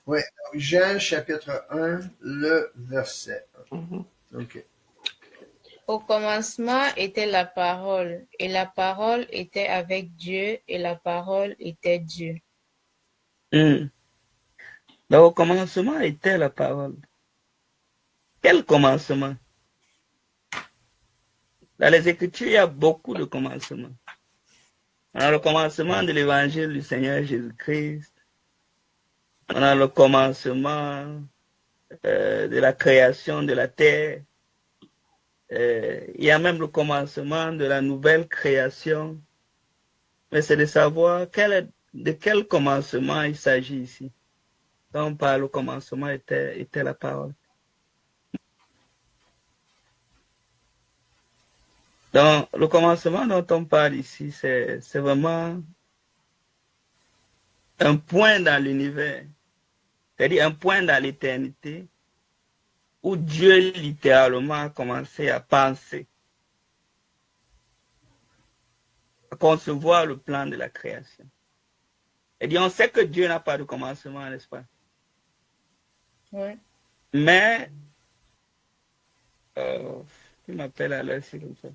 Oui, Jean chapitre 1, le verset Mhm. 1. OK. Au commencement était la parole, et la parole était avec Dieu, et la parole était Dieu. Hmm. Donc, au commencement était la parole. Quel commencement? Dans les Écritures, il y a beaucoup de commencements. On a le commencement de l'évangile du Seigneur Jésus-Christ. On a le commencement de la création de la terre. Il y a même le commencement de la nouvelle création. Mais c'est de savoir de quel commencement il s'agit ici. Quand on parle au commencement était la parole. Donc, le commencement dont on parle ici, c'est vraiment un point dans l'univers, c'est-à-dire un point dans l'éternité où Dieu littéralement a commencé à penser, à concevoir le plan de la création. Et on sait que Dieu n'a pas de commencement, n'est-ce pas? Oui. Mais, tu m'appelles à l'heure, c'est comme ça.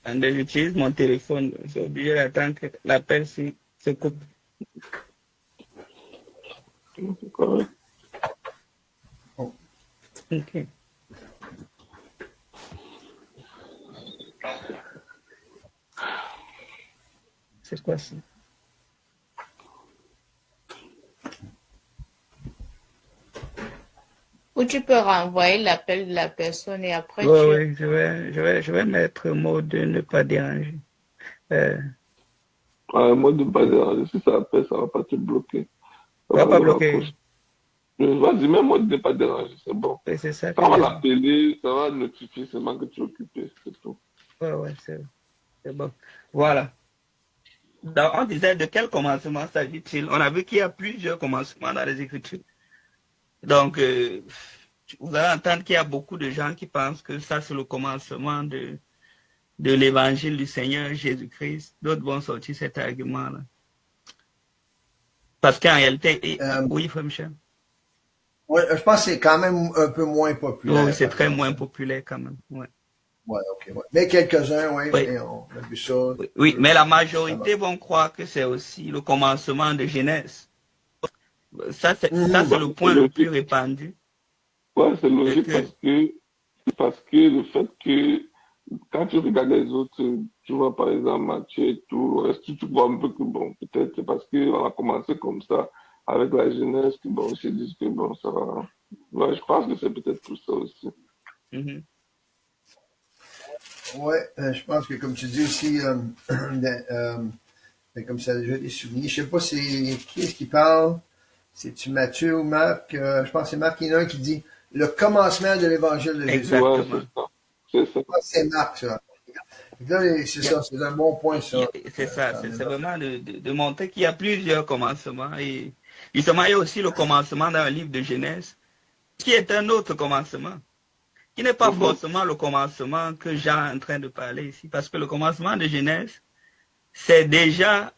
J'utilise mon téléphone, j'ai oublié d'attendre que l'appel se coupe. Oh. Ok. C'est quoi ça? Ou tu peux renvoyer l'appel de la personne et après Oui, tu... oui, je vais mettre mode ne pas déranger. Moi, de ne pas déranger. Si ça appelle, ça ne va pas te bloquer. Ça Va va pas le bloquer. raccrocher. Vas-y, même moi, de ne pas déranger, c'est bon. Oui, c'est ça que Quand on va je... l'appeler, ça va notifier seulement que tu es occupé, c'est tout. Ouais, c'est bon. Voilà. Donc, on disait de quel commencement s'agit-il? On a vu qu'il y a plusieurs commencements dans les Écritures. Donc, vous allez entendre qu'il y a beaucoup de gens qui pensent que ça, c'est le commencement de l'évangile du Seigneur Jésus-Christ. D'autres vont sortir cet argument-là. Parce qu'en réalité, oui, frère Michel. Ouais, je pense que c'est quand même un peu moins Oui, populaire, c'est par très exemple. moins populaire quand même. Ouais. Ouais, OK. Ouais. Mais quelques-uns, oui, Oui, mais on a vu ça. oui, mais la Ça va. majorité vont croire que c'est aussi le commencement de Genèse. Ça, c'est Bah, le c'est point le plus logique. répandu. Ouais, c'est C'est logique que, parce que le fait que quand tu regardes les autres, tu vois par exemple Matthieu et tout, est-ce que tu vois un peu que bon, peut-être c'est parce qu'on a commencé comme ça avec la jeunesse que bon, ils se disent que bon, ça va. Ouais, je pense que c'est peut-être tout ça aussi. mhm. Ouais, je pense que comme tu dis aussi, comme ça a déjà été souligné, je sais pas c'est qui est-ce qui parle, c'est-tu Matthieu ou Marc, je pense que c'est Marc, il y en a un qui dit le commencement de l'évangile de Jésus. Ouais, Exactement. c'est ça. C'est ça. Je pense que c'est Marc, ça. Là, c'est ça, c'est un bon point, ça. C'est ça, Ça en c'est est là. vraiment de montrer qu'il y a plusieurs commencements. Et justement, il y a aussi le commencement dans le livre de Genèse, qui est un autre commencement, qui n'est pas Mhm. forcément le commencement que Jean est en train de parler ici, parce que le commencement de Genèse, c'est déjà,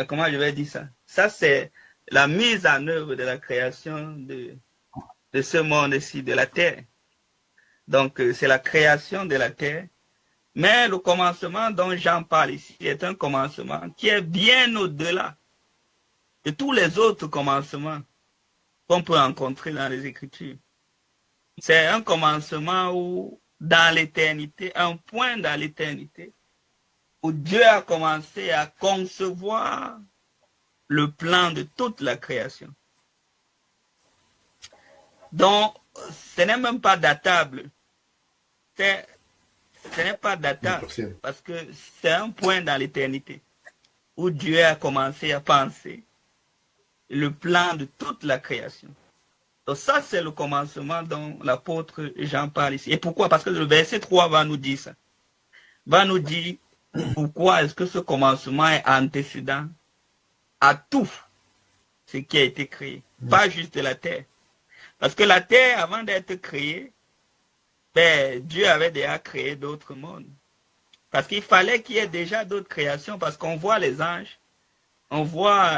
comment je vais dire ça? Ça, c'est la mise en œuvre de la création de ce monde-ci, de la terre. Donc, c'est la création de la terre. Mais le commencement dont Jean parle ici est un commencement qui est bien au-delà de tous les autres commencements qu'on peut rencontrer dans les Écritures. C'est un commencement où, dans l'éternité, un point dans l'éternité, où Dieu a commencé à concevoir le plan de toute la création. Donc, ce n'est même pas datable. Ce n'est pas datable Impossible. parce que c'est un point dans l'éternité où Dieu a commencé à penser le plan de toute la création. Donc ça, c'est le commencement dont l'apôtre Jean parle ici. Et pourquoi? Parce que le verset 3 va nous dire ça. Va nous dire pourquoi est-ce que ce commencement est antécédent à tout ce qui a été créé. Pas juste la terre. Parce que la terre, avant d'être créée, ben, Dieu avait déjà créé d'autres mondes. Parce qu'il fallait qu'il y ait déjà d'autres créations, parce qu'on voit les anges, on voit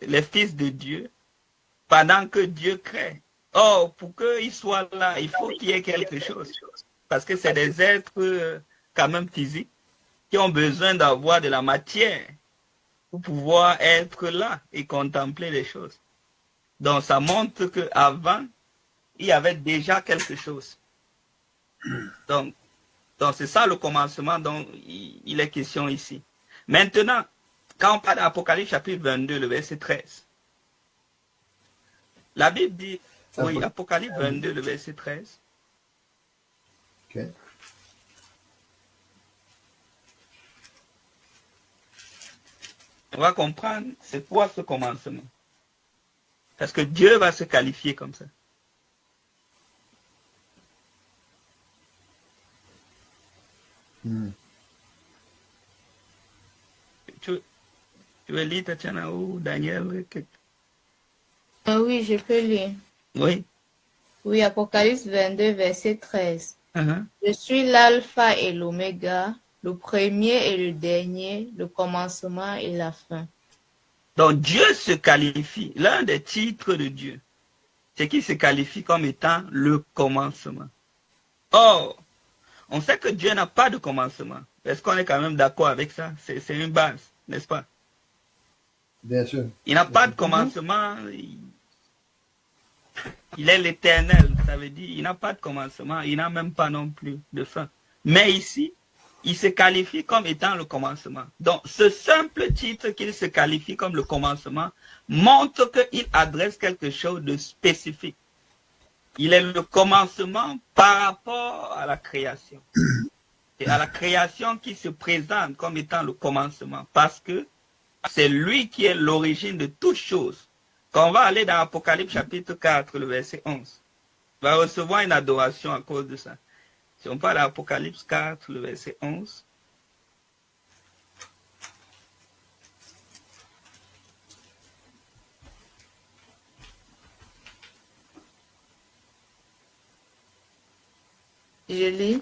les fils de Dieu, pendant que Dieu crée. Or, pour qu'ils soient là, il faut qu'il y ait quelque chose. Parce que c'est des êtres quand même physiques qui ont besoin d'avoir de la matière pour pouvoir être là et contempler les choses. Donc, ça montre qu'avant, il y avait déjà quelque chose. Donc c'est ça le commencement dont il est question ici. Maintenant, quand on parle d'Apocalypse chapitre 22, le verset 13, la Bible dit, oui, Apocalypse 22, le verset 13. OK. On va comprendre c'est quoi ce commencement. Parce que Dieu va se qualifier comme ça. Tu veux lire, Tatiana, ou Daniel? Oui, je peux lire. Oui. Oui, Apocalypse 22, verset 13. Je suis l'alpha et l'oméga, le premier et le dernier, le commencement et la fin. Donc Dieu se qualifie, l'un des titres de Dieu, c'est qu'il se qualifie comme étant le commencement. Or, on sait que Dieu n'a pas de commencement. Est-ce qu'on est quand même d'accord avec ça? C'est une base, n'est-ce pas? Bien sûr. Il n'a pas de commencement. Il est l'éternel. Ça veut dire il n'a pas de commencement. Il n'a même pas non plus de fin. Mais ici, il se qualifie comme étant le commencement. Donc, ce simple titre qu'il se qualifie comme le commencement montre qu'il adresse quelque chose de spécifique. Il est le commencement par rapport à la création. Et à la création qui se présente comme étant le commencement. Parce que c'est lui qui est l'origine de toutes choses. Quand on va aller dans Apocalypse chapitre 4, le verset 11, on va recevoir une adoration à cause de ça. Si on parle d'Apocalypse 4, le verset 11, je lis.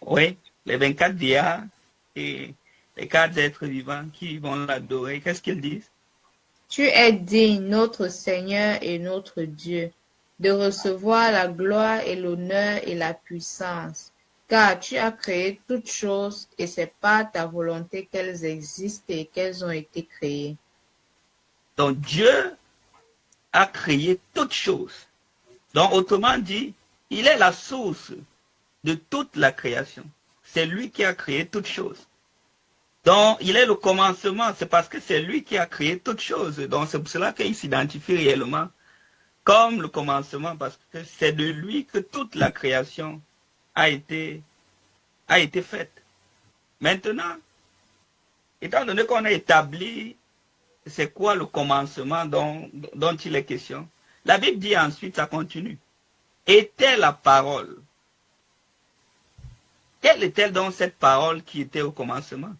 Oui, les 24 vieillards et les 4 êtres vivants qui vont l'adorer, qu'est-ce qu'ils disent? Tu es digne, notre Seigneur et notre Dieu, de recevoir la gloire et l'honneur et la puissance, car tu as créé toutes choses et c'est par ta volonté qu'elles existent et qu'elles ont été créées. Donc Dieu a créé toutes choses. Donc autrement dit, il est la source de toute la création. C'est lui qui a créé toutes choses. Donc, il est le commencement, c'est parce que c'est lui qui a créé toutes choses. Donc, c'est pour cela qu'il s'identifie réellement comme le commencement, parce que c'est de lui que toute la création a été faite. Maintenant, étant donné qu'on a établi c'est quoi le commencement dont il est question, la Bible dit ensuite, ça continue. Était la parole. Quelle était donc cette parole qui était au commencement?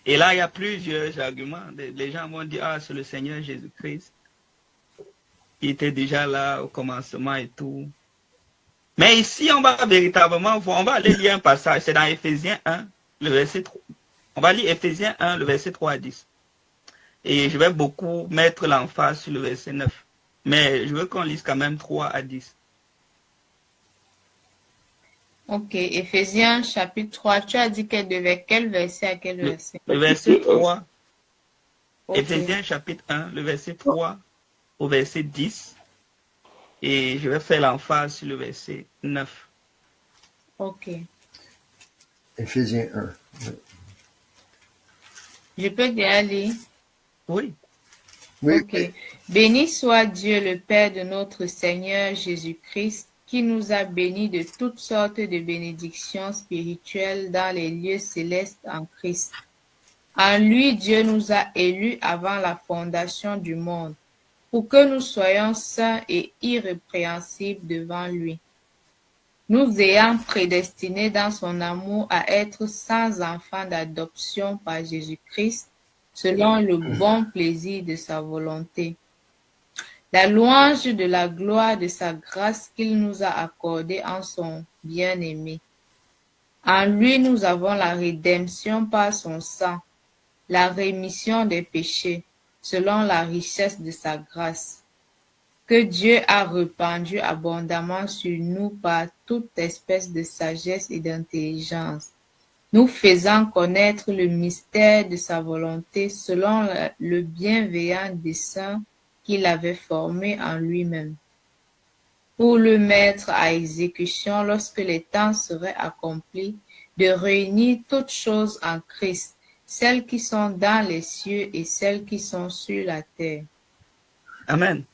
Et là, il y a plusieurs arguments. Les gens vont dire, ah, c'est le Seigneur Jésus-Christ qui était déjà là au commencement et tout. Mais ici, on va véritablement voir, on va aller lire un passage, c'est dans Éphésiens 1, le verset 3. On va lire Éphésiens 1, le verset 3 à 10. Et je vais beaucoup mettre l'emphase sur le verset 9. Mais je veux qu'on lise quand même 3 à 10. Ok, Éphésiens chapitre 3, tu as dit quel verset à quel verset? Le verset 3, Okay. Éphésiens chapitre 1, le verset 3 au verset 10. Et je vais faire l'emphase sur le verset 9. Ok. Éphésiens 1. Je peux déjà lire? Oui. Oui. Ok. Béni soit Dieu le Père de notre Seigneur Jésus-Christ, qui nous a bénis de toutes sortes de bénédictions spirituelles dans les lieux célestes en Christ. En lui, Dieu nous a élus avant la fondation du monde, pour que nous soyons saints et irrépréhensibles devant lui. Nous ayant prédestinés dans son amour à être sans enfants d'adoption par Jésus-Christ, selon le bon plaisir de sa volonté. La louange de la gloire de sa grâce qu'il nous a accordée en son bien-aimé. En lui, nous avons la rédemption par son sang, la rémission des péchés, selon la richesse de sa grâce, que Dieu a répandu abondamment sur nous par toute espèce de sagesse et d'intelligence, nous faisant connaître le mystère de sa volonté selon le bienveillant dessein qu'il avait formé en lui-même, pour le mettre à exécution lorsque les temps seraient accomplis, de réunir toutes choses en Christ, celles qui sont dans les cieux et celles qui sont sur la terre. Amen.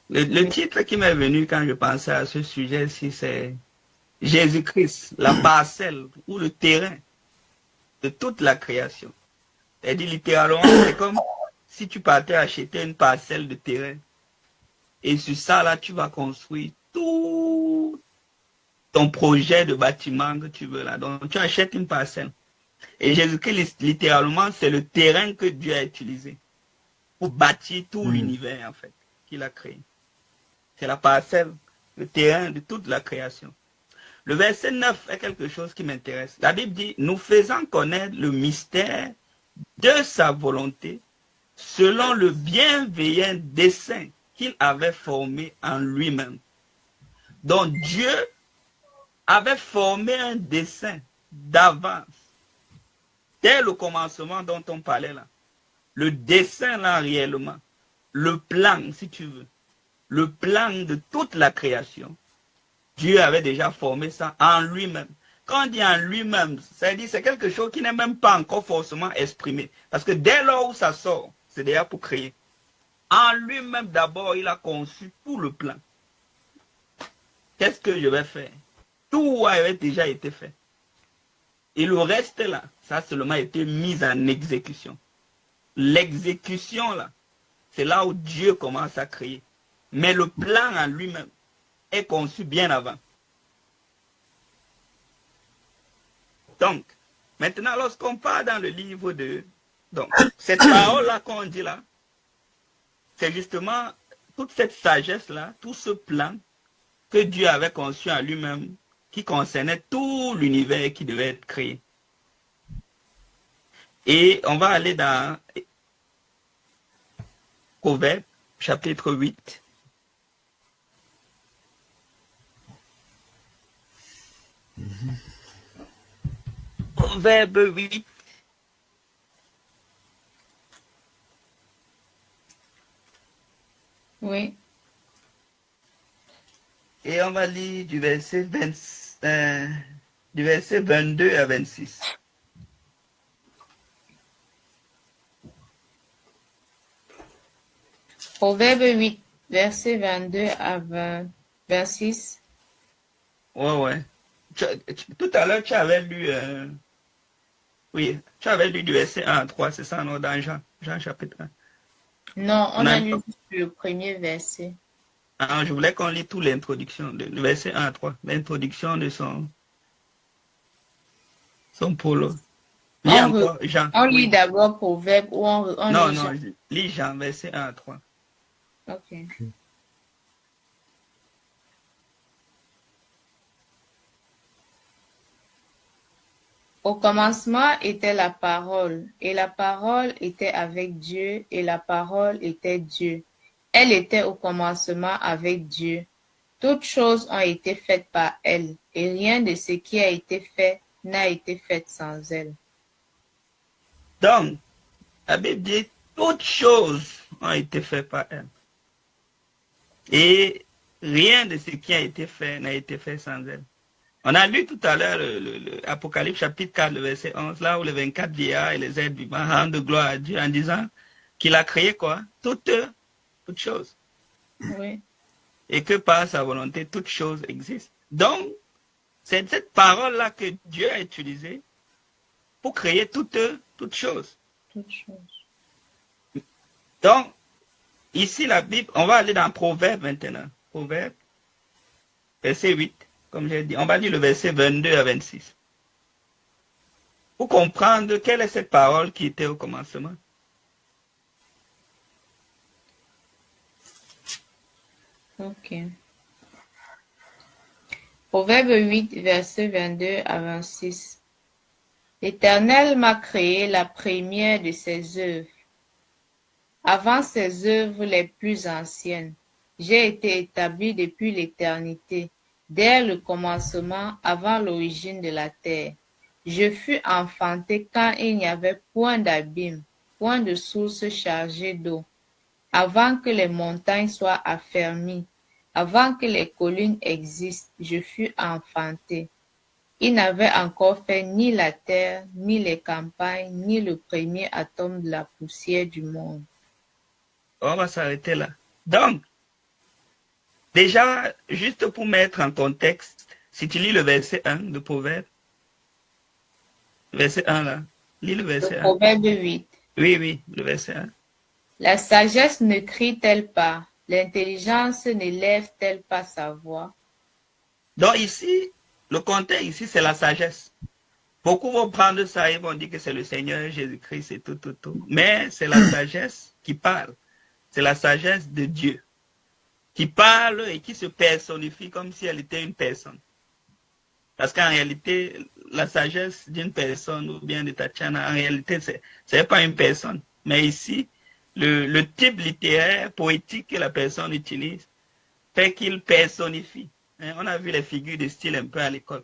Le titre qui m'est venu quand je pensais à ce sujet-ci, c'est Jésus-Christ, la parcelle ou le terrain de toute la création. C'est-à-dire littéralement, c'est comme si tu partais acheter une parcelle de terrain. Et sur ça, là, tu vas construire tout ton projet de bâtiment que tu veux là. Donc, tu achètes une parcelle. Et Jésus-Christ, littéralement, c'est le terrain que Dieu a utilisé pour bâtir tout l'univers, en fait, qu'il a créé. C'est la parcelle, le terrain de toute la création. Le verset 9 est quelque chose qui m'intéresse. La Bible dit, nous faisons connaître le mystère de sa volonté selon le bienveillant dessein qu'il avait formé en lui-même. Donc Dieu avait formé un dessein d'avance, dès le commencement dont on parlait là. Le dessein là réellement, le plan si tu veux, le plan de toute la création. Dieu avait déjà formé ça en lui-même. Quand on dit en lui-même, c'est-à-dire c'est quelque chose qui n'est même pas encore forcément exprimé. Parce que dès lors où ça sort, c'est déjà pour créer. En lui-même d'abord, il a conçu tout le plan. Qu'est-ce que je vais faire? Tout avait déjà été fait. Et le reste là, ça a seulement été mis en exécution. L'exécution là, c'est là où Dieu commence à créer. Mais le plan en lui-même est conçu bien avant. Donc, maintenant, lorsqu'on part dans le livre de... Donc, cette parole-là qu'on dit là, c'est justement toute cette sagesse-là, tout ce plan que Dieu avait conçu en lui-même, qui concernait tout l'univers qui devait être créé. Et on va aller dans Proverbe, chapitre 8. Proverbe 8. Oui. Et on va lire du verset 22 à 26. Proverbe 8, verset 22 à 26. Ouais. Tout à l'heure, tu avais lu... oui, tu avais lu du verset 1 à 3, c'est ça, non, dans Jean chapitre 1. Non, on a lu le premier verset. Ah, je voulais qu'on lit toute l'introduction, le verset 1 à 3, l'introduction de son prologue. Lis encore Jean. On lit d'abord Proverbe ou on non, lit non, Jean. lis Jean, verset 1 à 3. Ok. Au commencement était la parole, et la parole était avec Dieu, et la parole était Dieu. Elle était au commencement avec Dieu. Toutes choses ont été faites par elle, et rien de ce qui a été fait n'a été fait sans elle. Donc, la Bible dit toutes choses ont été faites par elle. Et rien de ce qui a été fait n'a été fait sans elle. On a lu tout à l'heure l'Apocalypse chapitre 4, le verset 11, là où les 24 vieillards et les êtres vivants rendent gloire à Dieu en disant qu'il a créé quoi? Toutes choses. Oui. Et que par sa volonté, toutes choses existent. Donc, c'est cette parole-là que Dieu a utilisée pour créer toutes choses. Toutes choses. Donc, ici, la Bible, on va aller dans Proverbe maintenant. Proverbe, verset 8, comme j'ai dit. On va lire le verset 22 à 26. Pour comprendre quelle est cette parole qui était au commencement. Ok. Proverbe 8, versets 22 à 26. L'Éternel m'a créé la première de ses œuvres. Avant ses œuvres les plus anciennes, j'ai été établi depuis l'éternité, dès le commencement, avant l'origine de la terre. Je fus enfanté quand il n'y avait point d'abîme, point de source chargée d'eau, avant que les montagnes soient affermies, avant que les collines existent, je fus enfanté. Il n'avait encore fait ni la terre, ni les campagnes, ni le premier atome de la poussière du monde. On va s'arrêter là. Donc, déjà, juste pour mettre en contexte, si tu lis le verset 1 de Proverbe, verset 1 là, lis le verset 1. Proverbe 8. Oui, le verset 1. La sagesse ne crie-t-elle pas? L'intelligence n'élève-t-elle pas sa voix? Donc ici, le contexte ici, c'est la sagesse. Beaucoup vont prendre ça et vont dire que c'est le Seigneur Jésus-Christ et tout. Mais c'est la sagesse qui parle. C'est la sagesse de Dieu qui parle et qui se personnifie comme si elle était une personne. Parce qu'en réalité, la sagesse d'une personne ou bien de Tatiana, en réalité, c'est pas une personne. Mais ici, le type littéraire, poétique que la personne utilise fait qu'il personnifie. On a vu les figures de style un peu à l'école.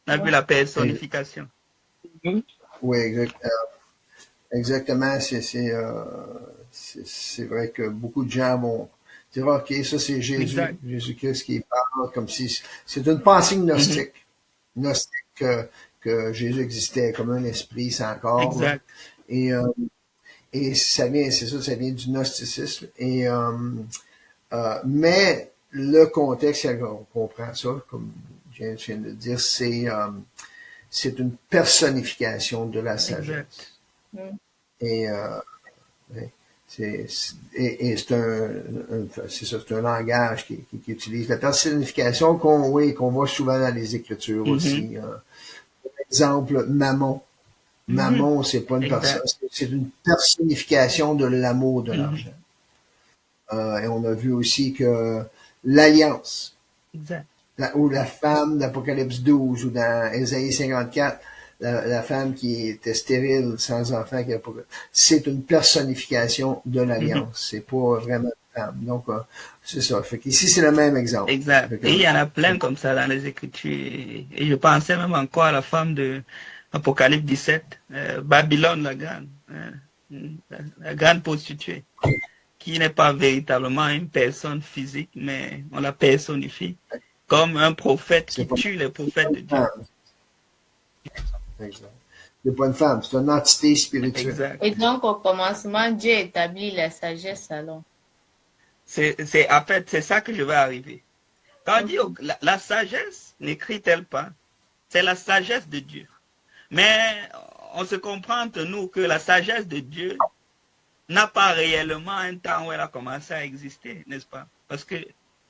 On a vu la personnification. Oui, exactement. C'est vrai que beaucoup de gens vont dire, OK, ça c'est Jésus, Jésus-Christ qui parle comme si c'est une pensée gnostique. Gnostique que Jésus existait comme un esprit sans corps. Exact. Et ça vient, c'est ça, ça vient du gnosticisme. Mais le contexte, on comprend ça, comme je viens de dire, c'est une personnification de la sagesse. Et c'est un langage qui utilise la personnification qu'on voit souvent dans les Écritures aussi. Par exemple, Mammon. Mammon, c'est pas une personne, c'est une personnification de l'amour de l'argent. Et on a vu aussi que l'alliance, ou la femme d'Apocalypse 12 ou dans Ésaïe 54, la femme qui était stérile, sans enfant, c'est une personnification de l'alliance. C'est pas vraiment une femme. Donc, c'est ça. Fait qu'ici, c'est le même exemple. Exact. Et il y en a plein comme ça dans les Écritures. Et je pensais même encore à la femme de Apocalypse 17, Babylone la grande, la grande prostituée, qui n'est pas véritablement une personne physique, mais on la personnifie comme un prophète qui tue les prophètes de Dieu. Exact. C'est pas une femme, c'est une entité spirituelle. Exact. Et donc, au commencement, Dieu établit la sagesse alors. En fait, c'est ça que je vais arriver. Quand on dit la sagesse n'écrit-elle pas, c'est la sagesse de Dieu. Mais on se comprend entre nous que la sagesse de Dieu n'a pas réellement un temps où elle a commencé à exister, n'est-ce pas? Parce que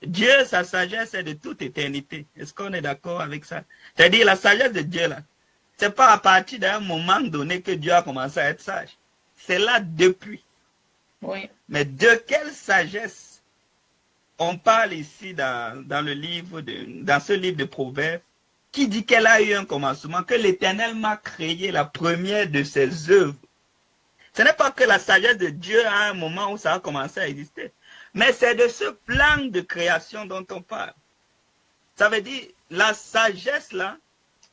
Dieu, sa sagesse est de toute éternité. Est-ce qu'on est d'accord avec ça? C'est-à-dire la sagesse de Dieu, là, c'est pas à partir d'un moment donné que Dieu a commencé à être sage. C'est là depuis. Oui. Mais de quelle sagesse on parle ici dans ce livre de Proverbes, qui dit qu'elle a eu un commencement, que l'Éternel m'a créé la première de ses œuvres. Ce n'est pas que la sagesse de Dieu a un moment où ça a commencé à exister, mais c'est de ce plan de création dont on parle. Ça veut dire, la sagesse là,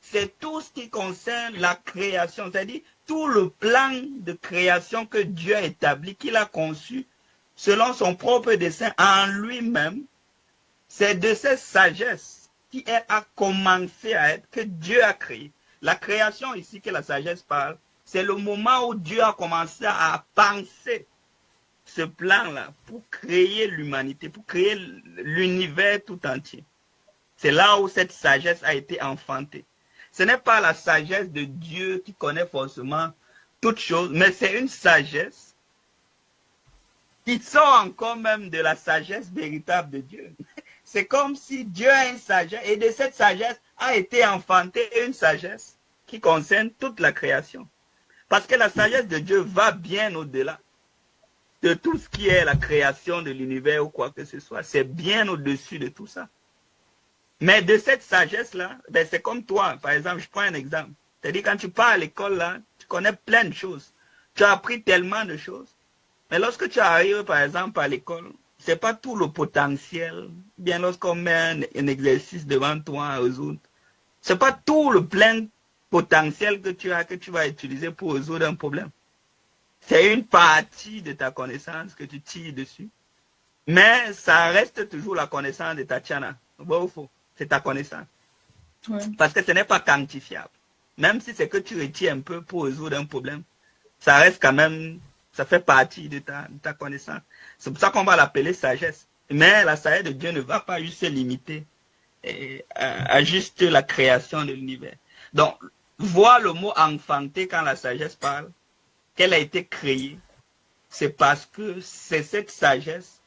c'est tout ce qui concerne la création, c'est-à-dire tout le plan de création que Dieu a établi, qu'il a conçu selon son propre dessein en lui-même. C'est de cette sagesse qui a commencé à être, que Dieu a créé. La création ici que la sagesse parle, c'est le moment où Dieu a commencé à penser ce plan-là pour créer l'humanité, pour créer l'univers tout entier. C'est là où cette sagesse a été enfantée. Ce n'est pas la sagesse de Dieu qui connaît forcément toutes choses, mais c'est une sagesse qui sort encore même de la sagesse véritable de Dieu. C'est comme si Dieu a une sagesse et de cette sagesse a été enfantée une sagesse qui concerne toute la création. Parce que la sagesse de Dieu va bien au-delà de tout ce qui est la création de l'univers ou quoi que ce soit. C'est bien au-dessus de tout ça. Mais de cette sagesse-là, ben c'est comme toi. Par exemple, je prends un exemple. C'est-à-dire, quand tu pars à l'école, là, tu connais plein de choses. Tu as appris tellement de choses. Mais lorsque tu arrives, par exemple, à l'école, c'est pas tout le potentiel. Bien, lorsqu'on met un exercice devant toi à résoudre, c'est pas tout le plein potentiel que tu as, que tu vas utiliser pour résoudre un problème. C'est une partie de ta connaissance que tu tires dessus. Mais ça reste toujours la connaissance de Tatiana. Bon ou faux? C'est ta connaissance. Ouais. Parce que ce n'est pas quantifiable. Même si c'est que tu retires un peu pour résoudre un problème, ça reste quand même, ça fait partie de ta connaissance. C'est pour ça qu'on va l'appeler sagesse. Mais la sagesse de Dieu ne va pas juste se limiter à juste la création de l'univers. Donc, voir le mot enfanter quand la sagesse parle, qu'elle a été créée, c'est parce que c'est cette sagesse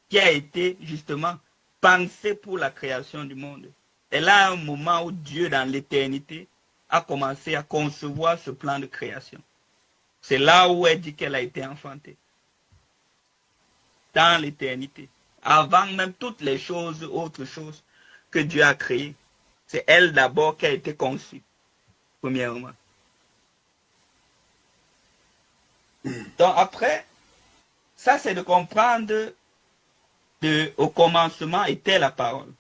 qui a été justement pensée pour la création du monde. Elle a un moment où Dieu, dans l'éternité, a commencé à concevoir ce plan de création. C'est là où elle dit qu'elle a été enfantée. Dans l'éternité. Avant même toutes les choses, autres choses que Dieu a créées. C'est elle d'abord qui a été conçue, premièrement. Donc après, ça c'est de comprendre au commencement était la parole.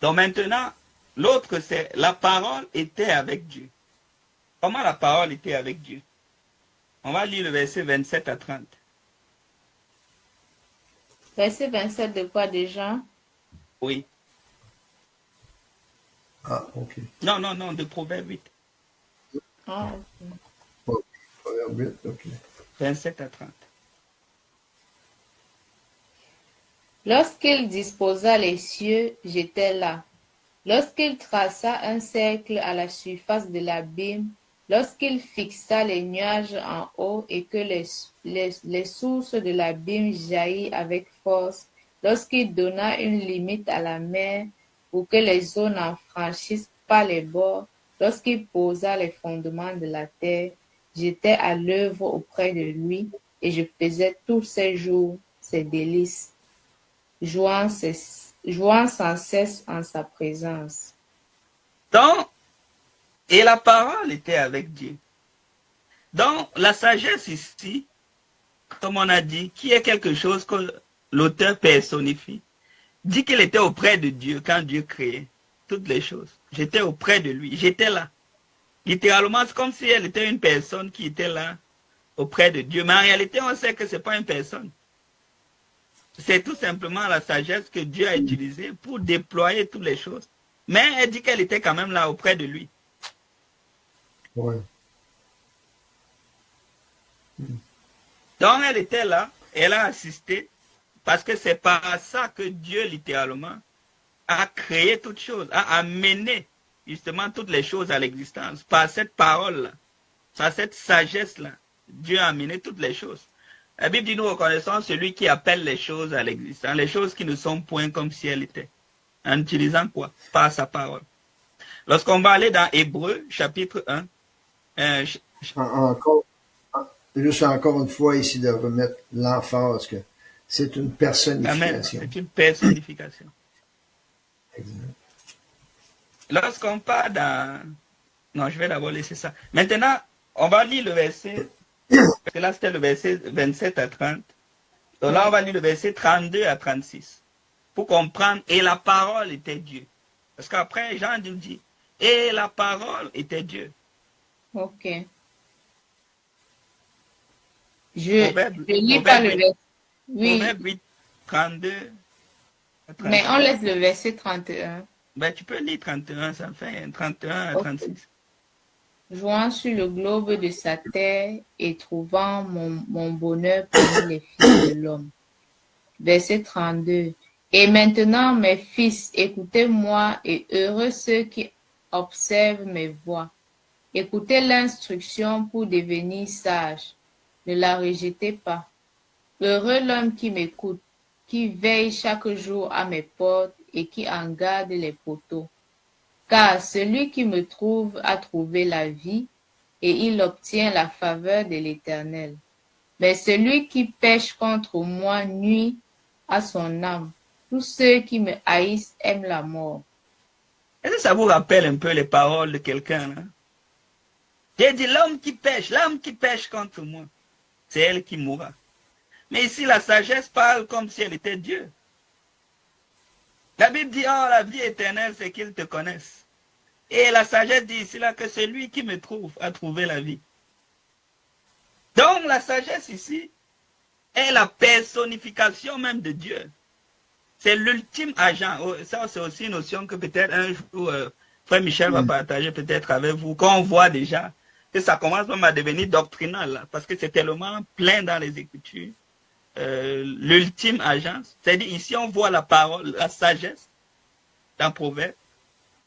Donc maintenant, l'autre c'est la parole était avec Dieu. Comment la parole était avec Dieu? On va lire le verset 27 à 30. Verset 27 de quoi déjà? Oui. Ah, ok. Non, de Proverbe 8. Ah, ok. Ok, Proverbe 8, ok. 27 à 30. Lorsqu'il disposa les cieux, j'étais là. Lorsqu'il traça un cercle à la surface de l'abîme, lorsqu'il fixa les nuages en haut et que les sources de l'abîme jaillirent avec force, lorsqu'il donna une limite à la mer pour que les eaux n'en franchissent pas les bords, lorsqu'il posa les fondements de la terre, j'étais à l'œuvre auprès de lui et je faisais tous ces jours ses délices, jouant sans cesse en sa présence. Donc, et la parole était avec Dieu. Donc, la sagesse ici, comme on a dit, qui est quelque chose que l'auteur personnifie, dit qu'il était auprès de Dieu quand Dieu créait toutes les choses. J'étais auprès de lui, j'étais là. Littéralement, c'est comme si elle était une personne qui était là auprès de Dieu. Mais en réalité, on sait que ce n'est pas une personne. C'est tout simplement la sagesse que Dieu a utilisée pour déployer toutes les choses. Mais elle dit qu'elle était quand même là auprès de lui. Ouais. Donc elle était là, elle a assisté, parce que c'est par ça que Dieu, littéralement, a créé toutes choses, a amené justement toutes les choses à l'existence. Par cette parole-là, par cette sagesse-là, Dieu a amené toutes les choses. La Bible dit, nous reconnaissons celui qui appelle les choses à l'existence, les choses qui ne sont point comme si elles étaient. En utilisant quoi? Par sa parole. Lorsqu'on va aller dans Hébreux, chapitre 1, Juste encore une fois ici de remettre l'emphase que c'est une personnification. C'est une personnification. Exact. Lorsqu'on part dans... Non, je vais d'abord laisser ça. Maintenant, on va lire le verset, parce que là c'était le verset 27 à 30. Donc là, on va lire le verset 32 à 36. Pour comprendre, et la parole était Dieu. Parce qu'après, Jean nous dit, et la parole était Dieu. Ok. Je lis pas le verset. Oui, Proverbe 8, 32 à 36. mais on laisse le verset 31. Ben, tu peux lire 31, ça fait 31 à 36. Ok. Jouant sur le globe de sa terre et trouvant mon bonheur parmi les fils de l'homme. Verset 32. Et maintenant, mes fils, écoutez-moi et heureux ceux qui observent mes voies. Écoutez l'instruction pour devenir sage. Ne la rejetez pas. Heureux l'homme qui m'écoute, qui veille chaque jour à mes portes et qui en garde les poteaux. Car celui qui me trouve a trouvé la vie, et il obtient la faveur de l'Éternel. Mais celui qui pêche contre moi nuit à son âme. tous ceux qui me haïssent aiment la mort. Est-ce que ça vous rappelle un peu les paroles de quelqu'un, hein? J'ai dit, l'homme qui pêche contre moi, c'est elle qui mourra. Mais ici, la sagesse parle comme si elle était Dieu. La Bible dit, oh, la vie éternelle, c'est qu'ils te connaissent. Et la sagesse dit ici là que c'est lui qui me trouve à trouver la vie. Donc, la sagesse ici est la personnification même de Dieu. C'est l'ultime agent. Ça, c'est aussi une notion que peut-être un jour, Frère Michel va partager peut-être avec vous, qu'on voit déjà que ça commence même à devenir doctrinal, là, parce que c'est tellement plein dans les Écritures. L'ultime agence, c'est-à-dire ici on voit la parole, la sagesse dans Proverbe,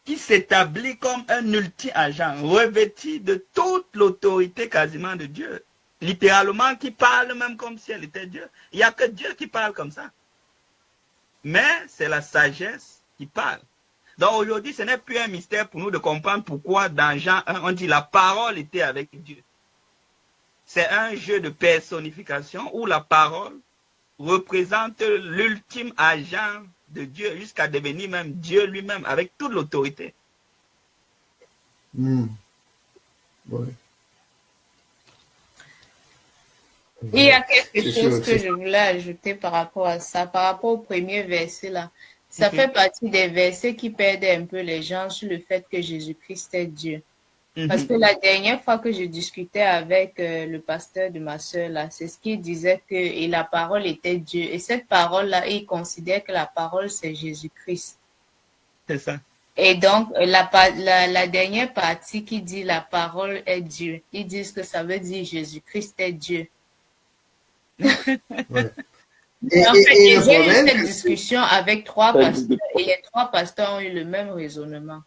qui s'établit comme un ultime agent, revêtu de toute l'autorité quasiment de Dieu. Littéralement, qui parle même comme si elle était Dieu. Il n'y a que Dieu qui parle comme ça. Mais c'est la sagesse qui parle. Donc aujourd'hui, ce n'est plus un mystère pour nous de comprendre pourquoi dans Jean 1, on dit la parole était avec Dieu. C'est un jeu de personnification où la parole représente l'ultime agent de Dieu jusqu'à devenir même Dieu lui-même avec toute l'autorité. Ouais. Il y a quelque chose que je voulais ajouter par rapport à ça, par rapport au premier verset là. Ça fait partie des versets qui perdaient un peu les gens sur le fait que Jésus-Christ est Dieu. Parce que la dernière fois que je discutais avec le pasteur de ma sœur là, c'est ce qu'il disait que et la parole était Dieu. Et cette parole là, il considère que la parole c'est Jésus-Christ. C'est ça. Et donc la dernière partie qui dit la parole est Dieu, ils disent que ça veut dire Jésus-Christ est Dieu. Ouais. En fait, j'ai eu cette discussion avec 3 pasteurs et les 3 pasteurs ont eu le même raisonnement.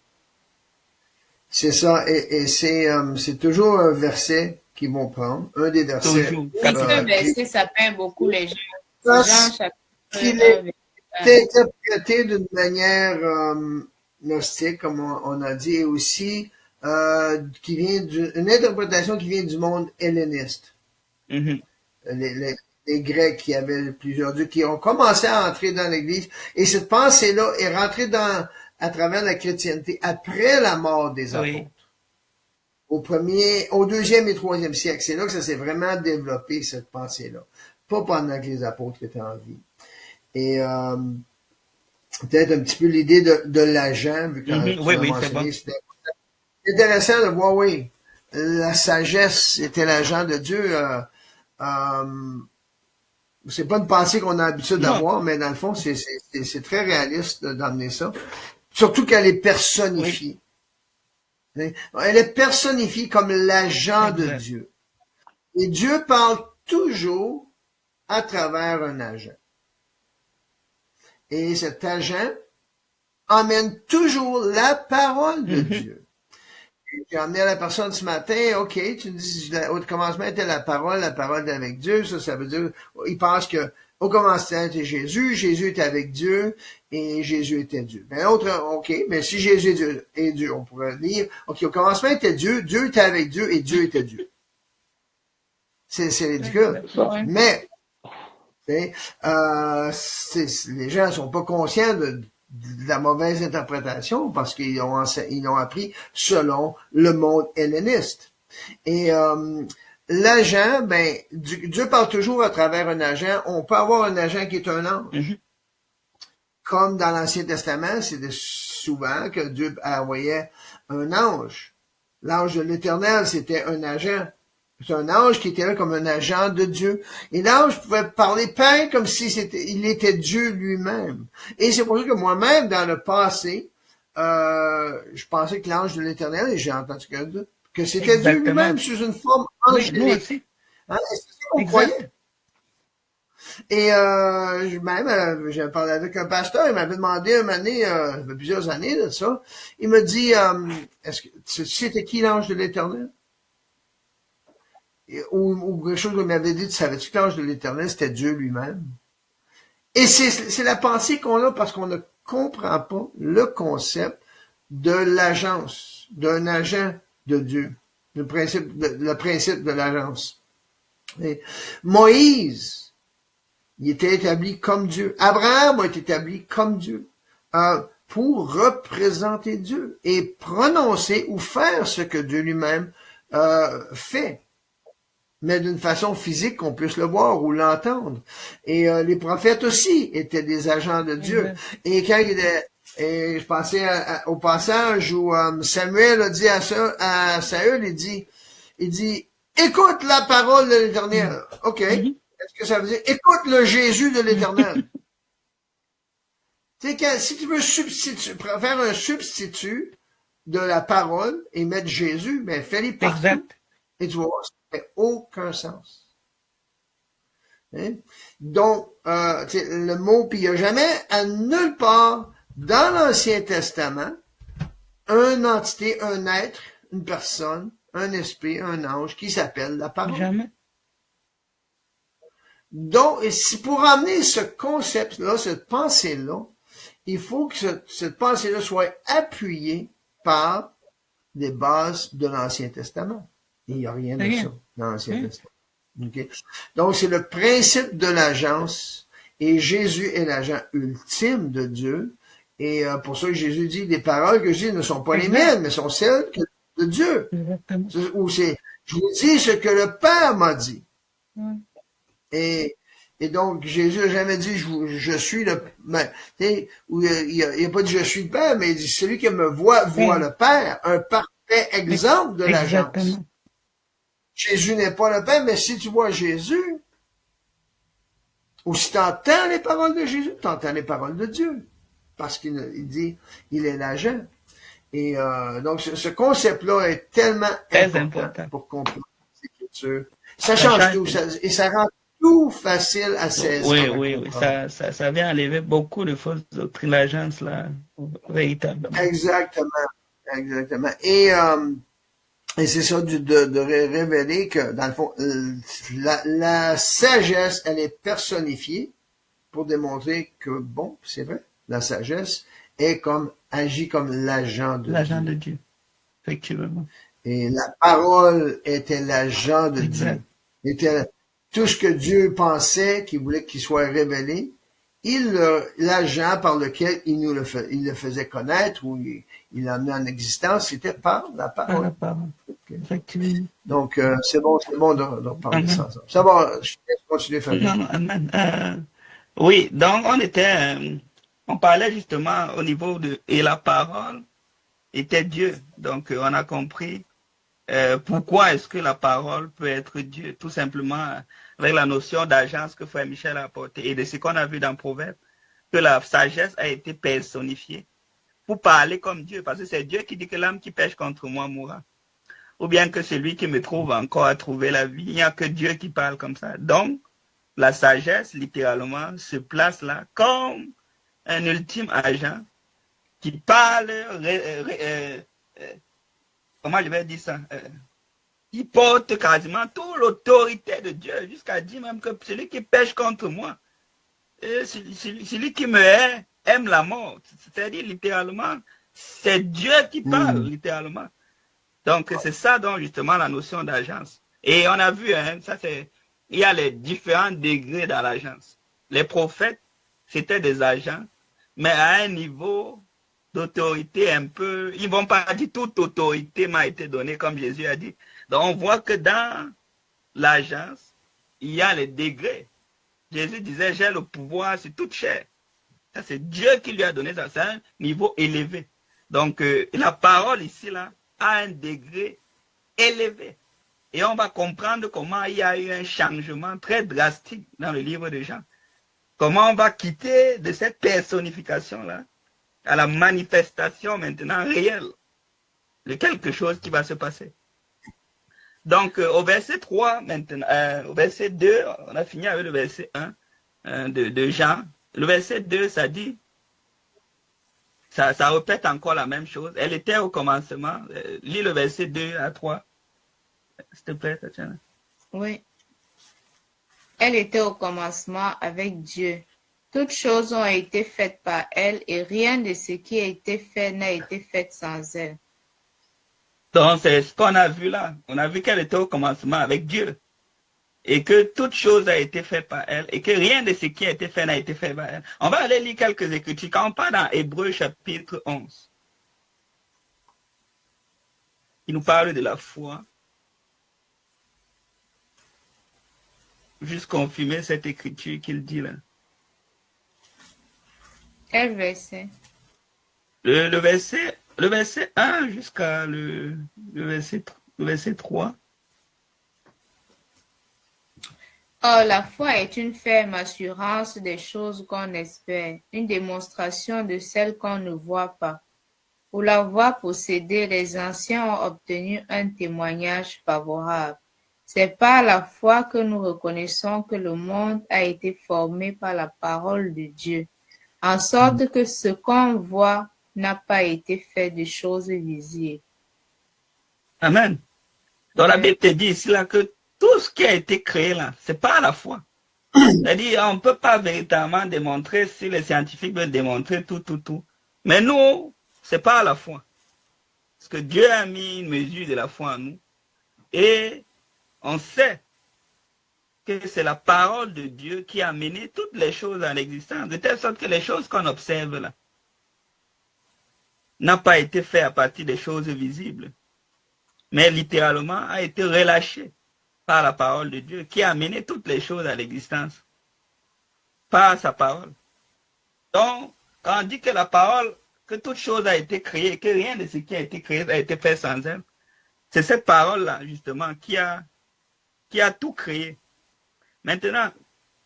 C'est ça, et c'est toujours un verset qu'ils vont prendre, un des versets. Oui, ce verset, ça perd beaucoup les gens. Jean qu'il est interprété d'une manière gnostique, comme on a dit, et aussi qui vient une interprétation qui vient du monde helléniste. Les Grecs qui avaient plusieurs dieux, qui ont commencé à entrer dans l'Église, et cette pensée-là est rentrée à travers la chrétienté après la mort des apôtres. Au 2e et 3e siècle. C'est là que ça s'est vraiment développé, cette pensée-là. Pas pendant que les apôtres étaient en vie. Et peut-être un petit peu l'idée de l'agent, vu que oui, c'est bon. C'est intéressant de voir, oui, la sagesse était l'agent de Dieu. C'est pas une pensée qu'on a l'habitude d'avoir, mais dans le fond, c'est très réaliste d'amener ça. Surtout qu'elle est personnifiée. Oui. Elle est personnifiée comme l'agent de Dieu. Et Dieu parle toujours à travers un agent. Et cet agent emmène toujours la parole de Dieu. J'ai emmené à la personne ce matin, OK, tu me dis, au commencement était la parole avec Dieu, ça veut dire, il pense que au commencement était Jésus était avec Dieu, et Jésus était Dieu. Ben l'autre, OK, mais si Jésus est Dieu, on pourrait dire, OK, au commencement était Dieu était avec Dieu, et Dieu était Dieu. C'est ridicule. Mais, les gens sont pas conscients de la mauvaise interprétation parce qu'ils ont appris selon le monde helléniste. Et l'agent, ben Dieu parle toujours à travers un agent. On peut avoir un agent qui est un ange. Comme dans l'Ancien Testament, c'est souvent que Dieu envoyait un ange. L'ange de l'Éternel, c'était un agent. C'est un ange qui était là comme un agent de Dieu. Et l'ange pouvait parler pareil comme si il était Dieu lui-même. Et c'est pour ça que moi-même, dans le passé, je pensais que l'ange de l'Éternel, et j'ai entendu que c'était Dieu lui-même sous une forme angélique. Hein? C'est ça qu'on croyait. Et même, j'ai parlé avec un pasteur, il m'avait demandé une année, plusieurs années de ça. Il m'a dit, est-ce que tu sais qui l'ange de l'Éternel? Ou quelque chose qu'on m'avait dit, tu savais-tu que l'ange de l'Éternel, c'était Dieu lui-même? Et c'est la pensée qu'on a parce qu'on ne comprend pas le concept de l'agence, d'un agent de Dieu, le principe de l'agence. Moïse Il était établi comme Dieu. Abraham a été établi comme Dieu pour représenter Dieu et prononcer ou faire ce que Dieu lui-même fait, mais d'une façon physique qu'on puisse le voir ou l'entendre. Et les prophètes aussi étaient des agents de Dieu. Et quand je pensais au passage où Samuel a dit à Saül, il dit, écoute la parole de l'Éternel. OK. Qu'est-ce que ça veut dire? Écoute le Jésus de l'Éternel. Tu sais, si tu veux faire un substitut de la parole et mettre Jésus, ben, fais-les partout. Exact. Et tu vois, ça fait aucun sens. Hein? Donc, le mot, puis il n'y a jamais, à nulle part, dans l'Ancien Testament, une entité, un être, une personne, un esprit, un ange qui s'appelle la parole. Jamais. Donc, et pour amener ce concept-là, cette pensée-là, il faut que cette pensée-là soit appuyée par les bases de l'Ancien Testament. Il n'y a rien de ça dans l'Ancien Testament. Okay? Donc, c'est le principe de l'agence, et Jésus est l'agent ultime de Dieu, et pour ça que Jésus dit, les paroles que je dis ne sont pas les miennes, mais sont celles de Dieu. Ou c'est, je vous dis ce que le Père m'a dit. Et donc, Jésus n'a jamais dit, je suis le, ou il a pas dit je suis le Père, mais il dit, celui qui me voit le Père, un parfait exemple de l'agence. Jésus n'est pas le Père, mais si tu vois Jésus, ou si tu entends les paroles de Jésus, tu entends les paroles de Dieu. Parce qu'il dit, il est l'agent. Et donc, ce concept-là est tellement important pour comprendre l'Écriture. Ça change tout, et ça rend tout facile à saisir. Oui, ça vient enlever beaucoup de fausses doctrines, l'agence, là, véritablement. Exactement. Et c'est ça de révéler que, dans le fond, la sagesse, elle est personnifiée pour démontrer que, bon, c'est vrai, la sagesse agit comme l'agent de Dieu. L'agent de Dieu, effectivement. Et la parole était l'agent de Dieu. Était tout ce que Dieu pensait, qu'il voulait qu'il soit révélé, l'agent par lequel il le faisait connaître ou il l'a amené en existence, c'était par la parole. La parole. Effectivement. Donc, c'est bon de parler de ça. Ça va, je vais continuer, Fabien. Non, amen. Oui, donc on parlait justement au niveau et la parole était Dieu. Donc, on a compris pourquoi est-ce que la parole peut être Dieu, tout simplement avec la notion d'agence que Frère Michel a apportée et de ce qu'on a vu dans Proverbe, que la sagesse a été personnifiée pour parler comme Dieu, parce que c'est Dieu qui dit que l'âme qui pêche contre moi mourra. Ou bien que celui qui me trouve encore à trouver la vie, il n'y a que Dieu qui parle comme ça. Donc, la sagesse, littéralement, se place là comme un ultime agent qui parle, comment je vais dire ça, qui porte quasiment toute l'autorité de Dieu, jusqu'à dire même que celui qui pêche contre moi, celui qui me hait, aime la mort. C'est-à-dire, littéralement, c'est Dieu qui parle, littéralement. Donc, c'est ça, donc, justement, la notion d'agence. Et on a vu, il y a les différents degrés dans l'agence. Les prophètes, c'était des agents, mais à un niveau d'autorité un peu, ils ne vont pas dire toute autorité m'a été donnée, comme Jésus a dit. Donc, on voit que dans l'agence, il y a les degrés. Jésus disait, j'ai le pouvoir sur toute chair. Ça, c'est Dieu qui lui a donné ça. C'est un niveau élevé. Donc, la parole ici, là, a un degré élevé. Et on va comprendre comment il y a eu un changement très drastique dans le livre de Jean. Comment on va quitter de cette personnification-là à la manifestation maintenant réelle de quelque chose qui va se passer. Donc, au verset 3, maintenant, au verset 2, on a fini avec le verset 1 de Jean. Le verset 2, ça dit, ça répète encore la même chose. Elle était au commencement. Lis le verset 2 à 3. S'il te plaît, Tatiana. Oui. Elle était au commencement avec Dieu. Toutes choses ont été faites par elle et rien de ce qui a été fait n'a été fait sans elle. Donc, c'est ce qu'on a vu là. On a vu qu'elle était au commencement avec Dieu. et que toute chose a été faite par elle et que rien de ce qui a été fait n'a été fait par elle. On va aller lire quelques écritures. Quand on parle dans Hébreux chapitre 11, il nous parle de la foi. Juste confirmer cette écriture qu'il dit là. Quel verset? Le verset 1 jusqu'à le verset 3. Or, la foi est une ferme assurance des choses qu'on espère, une démonstration de celles qu'on ne voit pas. Pour l'avoir possédée, les anciens ont obtenu un témoignage favorable. C'est par la foi que nous reconnaissons que le monde a été formé par la parole de Dieu, en sorte que ce qu'on voit n'a pas été fait de choses visibles. Amen. Donc la Bible te dit ici là que tout ce qui a été créé là, c'est pas la foi. C'est-à-dire, on ne peut pas véritablement démontrer, si les scientifiques veulent démontrer tout. Mais nous, c'est pas la foi. Parce que Dieu a mis une mesure de la foi en nous. Et on sait que c'est la parole de Dieu qui a mené toutes les choses en existence, de telle sorte que les choses qu'on observe là n'ont pas été faites à partir des choses visibles, mais littéralement a été relâchées par la parole de Dieu qui a mené toutes les choses à l'existence par sa parole. Donc, quand on dit que la parole, que toute chose a été créée, que rien de ce qui a été créé a été fait sans elle, c'est cette parole-là, justement, qui a tout créé. Maintenant,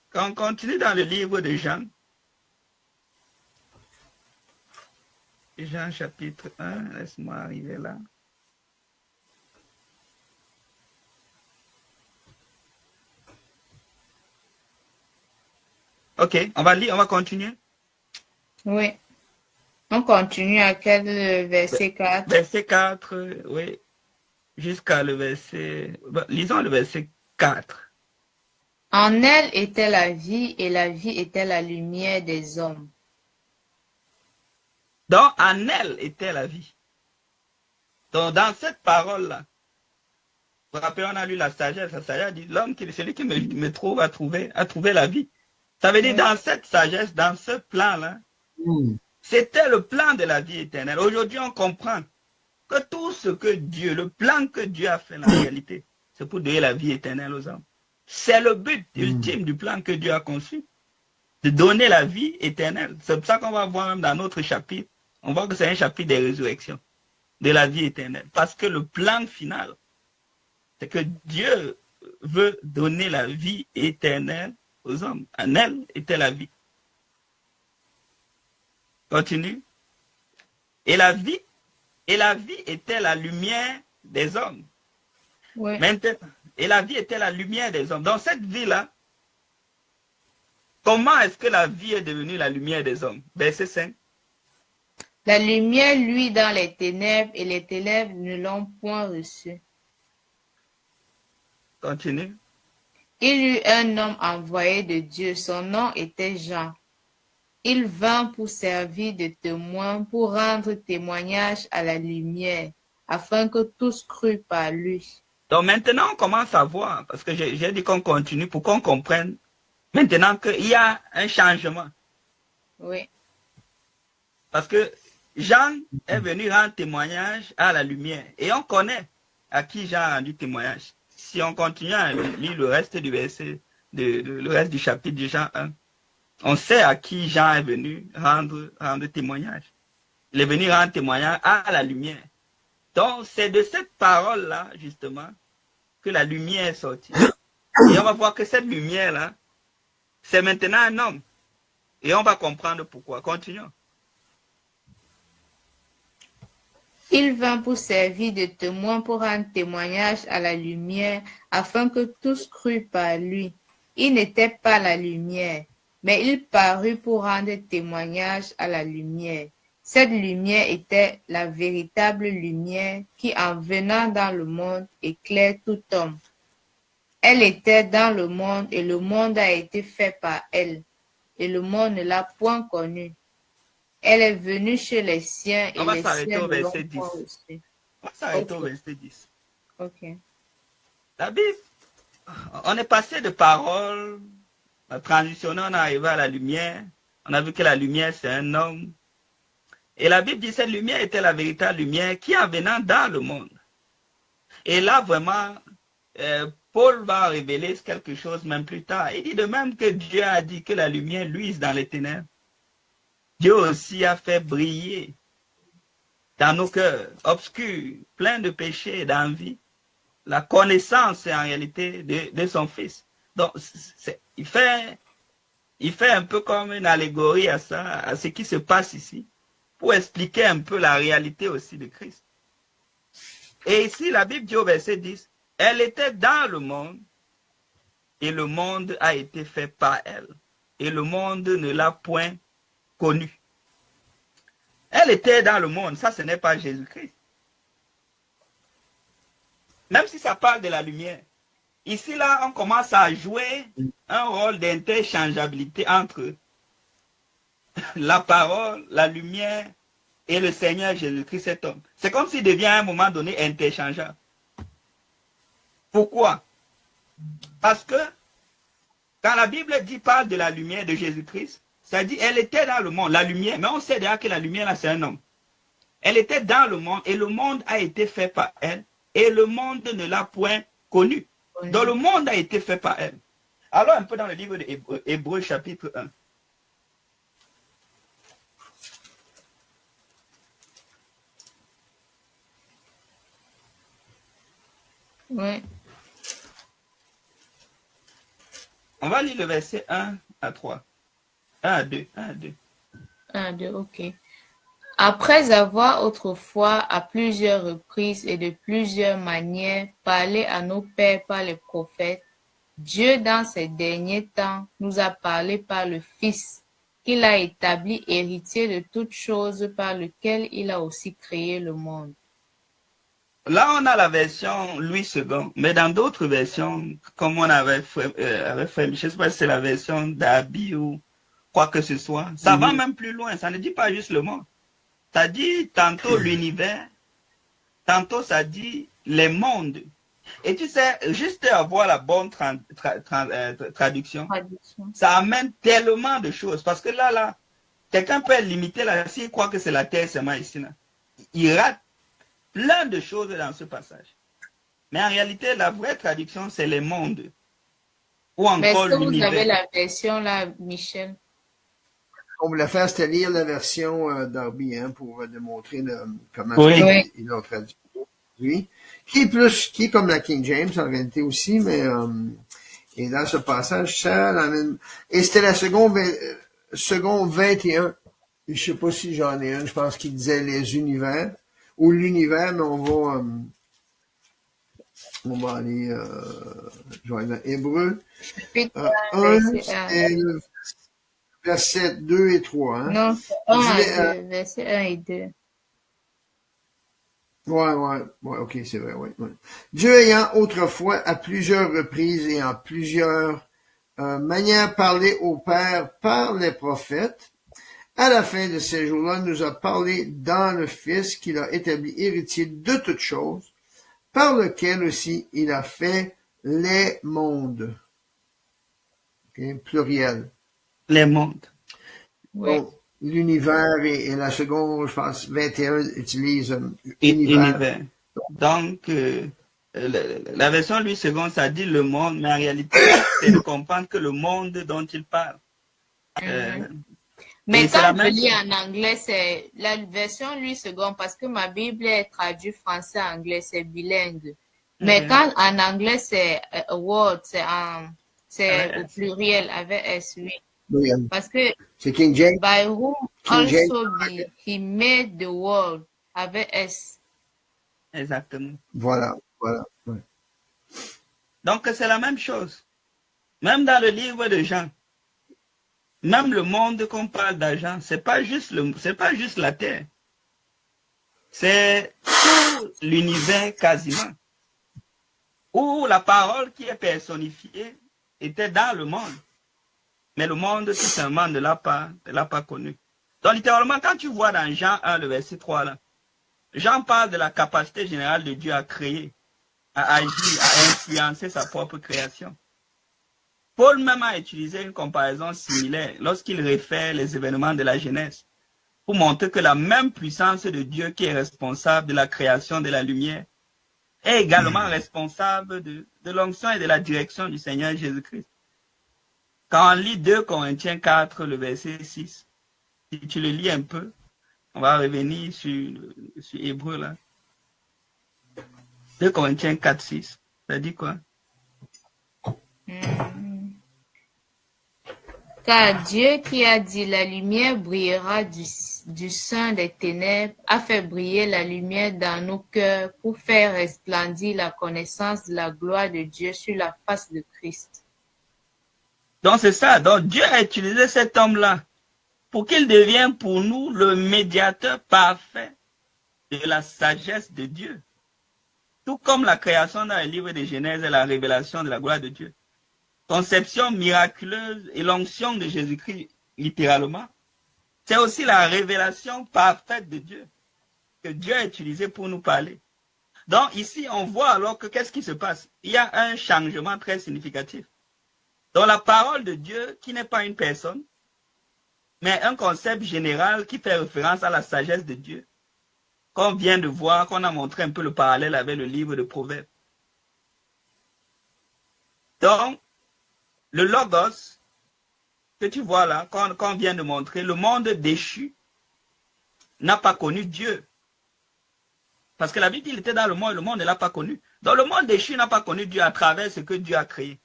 quand on continue dans le livre de Jean, Jean chapitre 1, laisse-moi arriver là. Ok, on va lire, on va continuer. Oui. On continue à quel verset 4? Verset 4, oui, jusqu'à le verset... lisons le verset 4. En elle était la vie, et la vie était la lumière des hommes. Donc, en elle était la vie. Donc, dans cette parole-là, vous vous rappelez, on a lu la sagesse dit, l'homme, celui qui me trouve, a trouvé la vie. Ça veut dire, dans cette sagesse, dans ce plan-là, c'était le plan de la vie éternelle. Aujourd'hui, on comprend que tout ce que Dieu, le plan que Dieu a fait, la réalité, c'est pour donner la vie éternelle aux hommes. C'est le but ultime du plan que Dieu a conçu, de donner la vie éternelle. C'est pour ça qu'on va voir même dans notre chapitre, on voit que c'est un chapitre des résurrections, de la vie éternelle. Parce que le plan final, c'est que Dieu veut donner la vie éternelle aux hommes. En elle était la vie. Continue. Et la vie était la lumière des hommes. Oui. Maintenant, et la vie était la lumière des hommes. Dans cette vie-là, comment est-ce que la vie est devenue la lumière des hommes? Verset 5. La lumière luit dans les ténèbres, et les ténèbres ne l'ont point reçue. Continue. Il y eut un homme envoyé de Dieu, son nom était Jean. Il vint pour servir de témoin, pour rendre témoignage à la lumière, afin que tous cruent par lui. Donc maintenant, on commence à voir, parce que j'ai dit qu'on continue pour qu'on comprenne maintenant qu'il y a un changement. Oui. Parce que Jean est venu rendre témoignage à la lumière. Et on connaît à qui Jean a rendu témoignage. Si on continue à lire le reste du verset, le reste du chapitre de Jean 1, on sait à qui Jean est venu rendre témoignage. Il est venu rendre témoignage à la lumière. Donc, c'est de cette parole-là, justement, que la lumière est sortie. Et on va voir que cette lumière-là, c'est maintenant un homme. Et on va comprendre pourquoi. Continuons. Il vint pour servir de témoin, pour rendre témoignage à la lumière, afin que tous cruent par lui. Il n'était pas la lumière, mais il parut pour rendre témoignage à la lumière. Cette lumière était la véritable lumière qui, en venant dans le monde, éclaire tout homme. Elle était dans le monde, et le monde a été fait par elle, et le monde ne l'a point connue. Elle est venue chez les siens, et les siens ne l'ont point reçue. On va s'arrêter au verset 10. Ok. La Bible on est passé de paroles, transitionnant, on est arrivé à la lumière. On a vu que la lumière, c'est un homme. Et la Bible dit que cette lumière était la véritable lumière qui en venant dans le monde. Et là, vraiment, Paul va révéler quelque chose même plus tard. Il dit de même que Dieu a dit que la lumière luise dans les ténèbres. Dieu aussi a fait briller dans nos cœurs obscurs, pleins de péchés et d'envie, la connaissance en réalité de son Fils. Donc, il fait un peu comme une allégorie à ça, à ce qui se passe ici, pour expliquer un peu la réalité aussi de Christ. Et ici, la Bible dit au verset 10, elle était dans le monde, et le monde a été fait par elle, et le monde ne l'a point connue. Elle était dans le monde, ça ce n'est pas Jésus-Christ. Même si ça parle de la lumière. Ici, là, on commence à jouer un rôle d'interchangeabilité entre la parole, la lumière et le Seigneur Jésus-Christ, cet homme. C'est comme s'il devient à un moment donné interchangeable. Pourquoi? Parce que quand la Bible parle de la lumière de Jésus-Christ, ça dit elle était dans le monde, la lumière, mais on sait déjà que la lumière, là, c'est un homme. Elle était dans le monde et le monde a été fait par elle et le monde ne l'a point connue. Donc le monde a été fait par elle. Alors un peu dans le livre de Hébreux chapitre 1. Oui. On va lire le verset 1 à 3. 1 à 2. 1 à 2. 1, 2, ok. Après avoir autrefois à plusieurs reprises et de plusieurs manières parlé à nos pères par les prophètes, Dieu dans ces derniers temps nous a parlé par le Fils, qu'il a établi héritier de toutes choses par lequel il a aussi créé le monde. Là, on a la version Louis II, mais dans d'autres versions, comme on avait fait, je ne sais pas si c'est la version d'Abi ou quoi que ce soit, ça va même plus loin, ça ne dit pas juste le monde. Ça dit tantôt l'univers, tantôt ça dit les mondes. Et tu sais, juste avoir la bonne traduction, ça amène tellement de choses. Parce que là, quelqu'un peut limiter là, s'il croit que c'est la terre seulement ici. Là. Il rate plein de choses dans ce passage. Mais en réalité, la vraie traduction, c'est les mondes. Ou encore l'univers. Est-ce que vous avez la version là, Michel? On voulait faire, c'était lire la version Darby, hein, pour démontrer comment il l'a traduit. Qui est comme la King James en réalité aussi, mais et dans ce passage, ça la même. Et c'était la seconde 21. Je sais pas si j'en ai un, je pense qu'il disait les univers ou l'univers, mais on va aller je vais dans Hébreu. 1, c'est le verset 2 et 3. Hein? Non, c'est 1 à 2, verset 1 et 2. Ouais, ok, c'est vrai, ouais. Dieu ayant autrefois à plusieurs reprises et en plusieurs manières parlé au Père par les prophètes, à la fin de ces jours-là, nous a parlé dans le Fils qu'il a établi héritier de toutes choses, par lequel aussi il a fait les mondes. Okay, pluriel. Les mondes. Oui. Donc, l'univers et la seconde, je pense, 21 utilise univers. Donc, la version Louis II, ça dit le monde, mais en réalité, c'est de comprendre que le monde dont il parle. Mais quand je lis en anglais, c'est la version Louis II, parce que ma Bible est traduite français-anglais, c'est bilingue. Mais quand en anglais, c'est a word, c'est au pluriel avec S, oui. Parce que King James. By whom also he made the world avec S. Exactement. Voilà. Ouais. Donc c'est la même chose. Même dans le livre de Jean, même le monde qu'on parle d'argent, c'est pas juste la terre. C'est tout l'univers quasiment. Où la parole qui est personnifiée était dans le monde. Mais le monde, tout simplement, ne l'a pas connu. Donc, littéralement, quand tu vois dans Jean 1, le verset 3, là, Jean parle de la capacité générale de Dieu à créer. a agi, a influencé sa propre création. Paul même a utilisé une comparaison similaire lorsqu'il réfère les événements de la Genèse pour montrer que la même puissance de Dieu qui est responsable de la création de la lumière est également responsable de l'onction et de la direction du Seigneur Jésus-Christ. Quand on lit 2 Corinthiens 4, le verset 6, si tu le lis un peu, on va revenir sur Hébreu là. 2 Corinthiens 4, 6, ça dit quoi? Car Dieu qui a dit la lumière brillera du sein des ténèbres a fait briller la lumière dans nos cœurs pour faire resplendir la connaissance de la gloire de Dieu sur la face de Christ. Donc c'est ça. Donc Dieu a utilisé cet homme-là pour qu'il devienne pour nous le médiateur parfait de la sagesse de Dieu. Tout comme la création dans le livre de Genèse et la révélation de la gloire de Dieu. Conception miraculeuse et l'onction de Jésus-Christ, littéralement, c'est aussi la révélation parfaite de Dieu que Dieu a utilisée pour nous parler. Donc ici, on voit alors que qu'est-ce qui se passe? Il y a un changement très significatif. Dans la parole de Dieu, qui n'est pas une personne, mais un concept général qui fait référence à la sagesse de Dieu, qu'on vient de voir, qu'on a montré un peu le parallèle avec le livre de Proverbes. Donc, le Logos, que tu vois là, qu'on vient de montrer, le monde déchu n'a pas connu Dieu. Parce que la Bible, il était dans le monde et le monde ne l'a pas connu. Donc le monde déchu n'a pas connu Dieu à travers ce que Dieu a créé.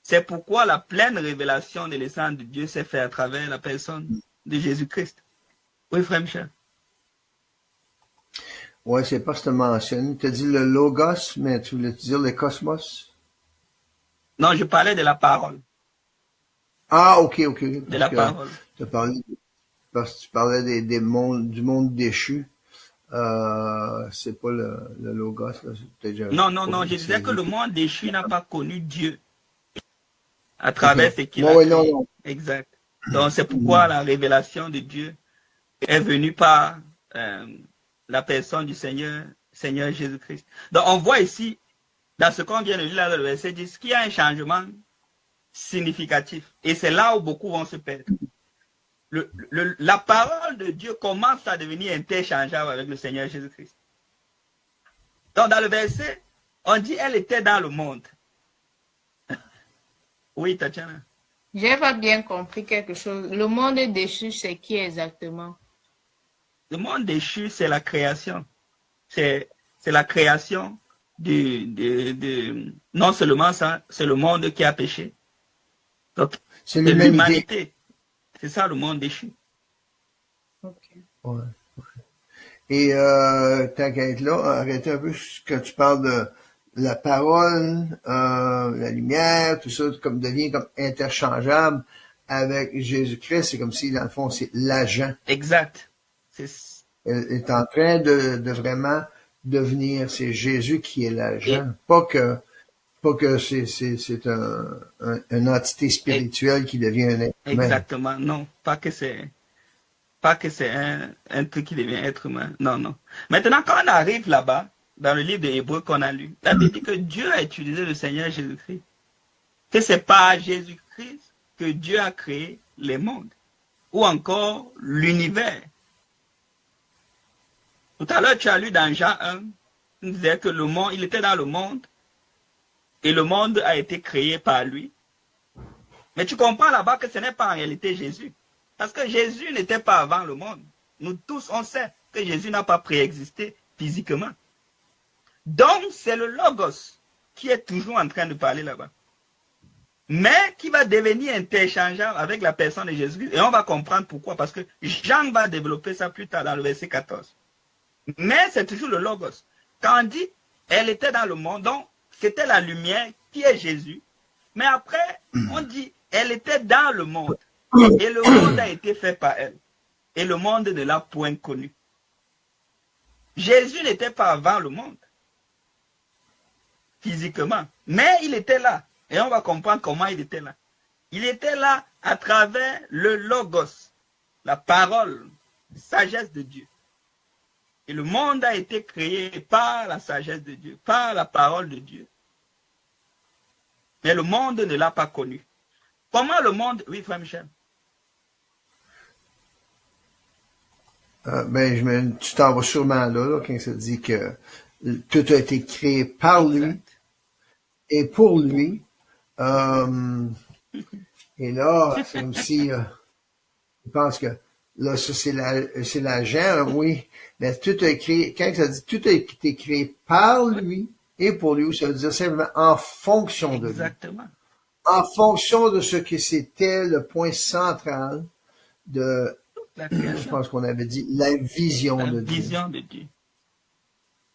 C'est pourquoi la pleine révélation de l'essence de Dieu s'est faite à travers la personne de Jésus-Christ. Oui, frère Michel. Ouais, c'est pas ce que tu mentionnes. Tu as dit le Logos, mais tu voulais dire le cosmos? Non, je parlais de la parole. Ah, ok. De la parole. Parce que tu parlais du monde déchu. C'est pas le Logos. Là, non, je disais que le monde déchu n'a pas connu Dieu à travers ce qu'il a créé. Non. Exact. Donc c'est pourquoi la révélation de Dieu est venue par la personne du Seigneur Jésus-Christ. Donc on voit ici, dans ce qu'on vient de lire dans le verset 10, qu'il y a un changement significatif. Et c'est là où beaucoup vont se perdre. La parole de Dieu commence à devenir interchangeable avec le Seigneur Jésus-Christ. Donc dans le verset, on dit elle était dans le monde. Oui, Tatiana. Je n'ai pas bien compris quelque chose. Le monde déchu, c'est qui exactement? Le monde déchu, c'est la création. C'est la création non seulement ça, c'est le monde qui a péché. Donc, c'est l'humanité. C'est ça le monde déchu. Ok. Ouais. Et tant qu'à être là, arrêtez un peu quand tu parles de la parole, la lumière, tout ça comme devient comme interchangeable avec Jésus-Christ. C'est comme si, dans le fond, c'est l'agent. Exact. Elle est en train de vraiment devenir, c'est Jésus qui est l'agent. Pas que c'est une entité spirituelle qui devient un être humain. Exactement. Non, pas que c'est un truc qui devient être humain. Non. Maintenant, quand on arrive là-bas, dans le livre de Hébreux qu'on a lu, la Bible dit que Dieu a utilisé le Seigneur Jésus-Christ. Que c'est par Jésus-Christ que Dieu a créé les mondes. Ou encore l'univers. Tout à l'heure, tu as lu dans Jean 1, il disait que le monde, il était dans le monde, et le monde a été créé par lui. Mais tu comprends là-bas que ce n'est pas en réalité Jésus. Parce que Jésus n'était pas avant le monde. Nous tous, on sait que Jésus n'a pas préexisté physiquement. Donc, c'est le Logos qui est toujours en train de parler là-bas. Mais qui va devenir interchangeable avec la personne de Jésus. Et on va comprendre pourquoi. Parce que Jean va développer ça plus tard dans le verset 14. Mais c'est toujours le Logos. Quand on dit, elle était dans le monde, donc c'était la lumière qui est Jésus. Mais après, on dit, elle était dans le monde. Et le monde a été fait par elle. Et le monde ne l'a point connu. Jésus n'était pas avant le monde. Physiquement. Mais il était là. Et on va comprendre comment il était là. Il était là à travers le Logos. La parole, sagesse de Dieu. Et le monde a été créé par la sagesse de Dieu, par la parole de Dieu. Mais le monde ne l'a pas connu. Comment le monde... Oui, frère Michel. Tu t'en vas sûrement là, quand ça dit que tout a été créé par lui Exact. et pour lui. Et là, c'est comme si je pense que là, ça c'est l'agent, oui. Mais tout a créé, quand ça dit tout a été créé par lui et pour lui, ça veut dire simplement en fonction de lui. Exactement. En fonction de ce que c'était le point central de, je pense qu'on avait dit, la vision La de Dieu. vision de Dieu.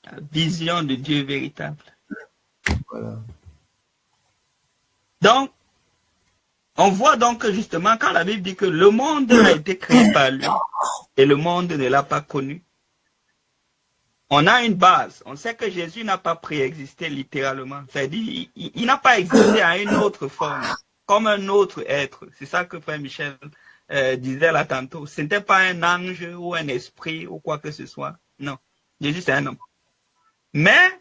La vision de Dieu véritable. Voilà. Donc, on voit donc que justement, quand la Bible dit que le monde a été créé par lui et le monde ne l'a pas connu, on a une base. On sait que Jésus n'a pas préexisté littéralement. C'est-à-dire, il n'a pas existé à une autre forme, comme un autre être. C'est ça que Frère Michel disait là tantôt. Ce n'était pas un ange ou un esprit ou quoi que ce soit. Non. Jésus, c'est un homme. Mais,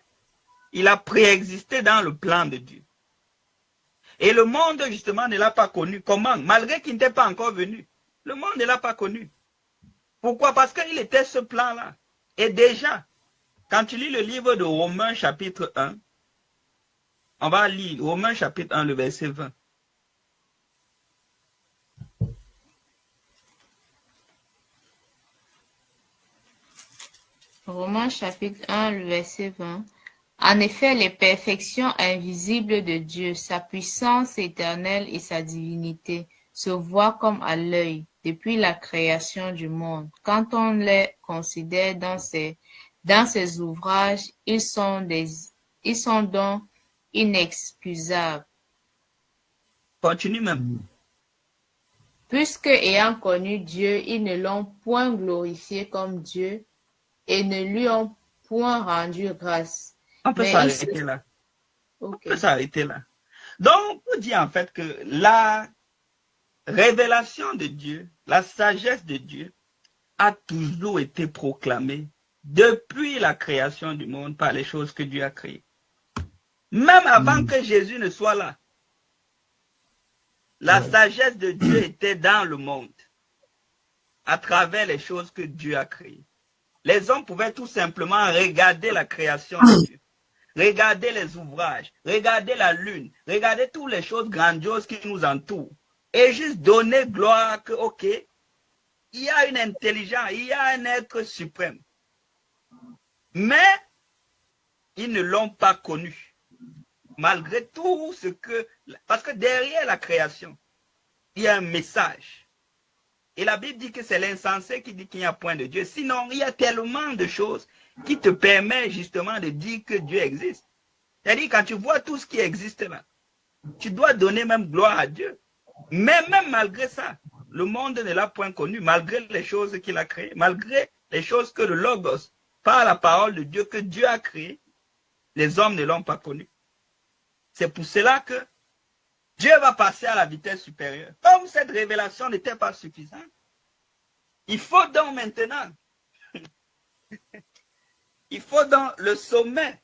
il a préexisté dans le plan de Dieu. Et le monde, justement, ne l'a pas connu. Comment? Malgré qu'il n'était pas encore venu. Le monde ne l'a pas connu. Pourquoi? Parce qu'il était ce plan-là. Et déjà, quand tu lis le livre de Romains chapitre 1, on va lire Romains chapitre 1, le verset 20. Romains chapitre 1, le verset 20. En effet, les perfections invisibles de Dieu, sa puissance éternelle et sa divinité, se voient comme à l'œil depuis la création du monde. Quand on les considère dans ces ouvrages, ils sont donc inexcusables. Continue même. Puisque, ayant connu Dieu, ils ne l'ont point glorifié comme Dieu et ne lui ont point rendu grâce. On peut s'arrêter là. Okay. On peut s'arrêter là. Donc, on dit en fait que la révélation de Dieu, la sagesse de Dieu, a toujours été proclamée depuis la création du monde par les choses que Dieu a créées. Même avant que Jésus ne soit là, la sagesse de Dieu était dans le monde à travers les choses que Dieu a créées. Les hommes pouvaient tout simplement regarder la création de Dieu. Regardez les ouvrages, regardez la lune, regardez toutes les choses grandioses qui nous entourent. Et juste donner gloire que, ok, il y a une intelligence, il y a un être suprême. Mais, ils ne l'ont pas connu. Malgré tout ce que... Parce que derrière la création, il y a un message. Et la Bible dit que c'est l'insensé qui dit qu'il n'y a point de Dieu. Sinon, il y a tellement de choses qui te permettent justement de dire que Dieu existe. C'est-à-dire, quand tu vois tout ce qui existe là, tu dois donner même gloire à Dieu. Mais même malgré ça, le monde ne l'a point connu, malgré les choses qu'il a créées, malgré les choses que le Logos, par la parole de Dieu, que Dieu a créées, les hommes ne l'ont pas connu. C'est pour cela que Dieu va passer à la vitesse supérieure. Comme cette révélation n'était pas suffisante, il faut donc maintenant, il faut donc le sommet,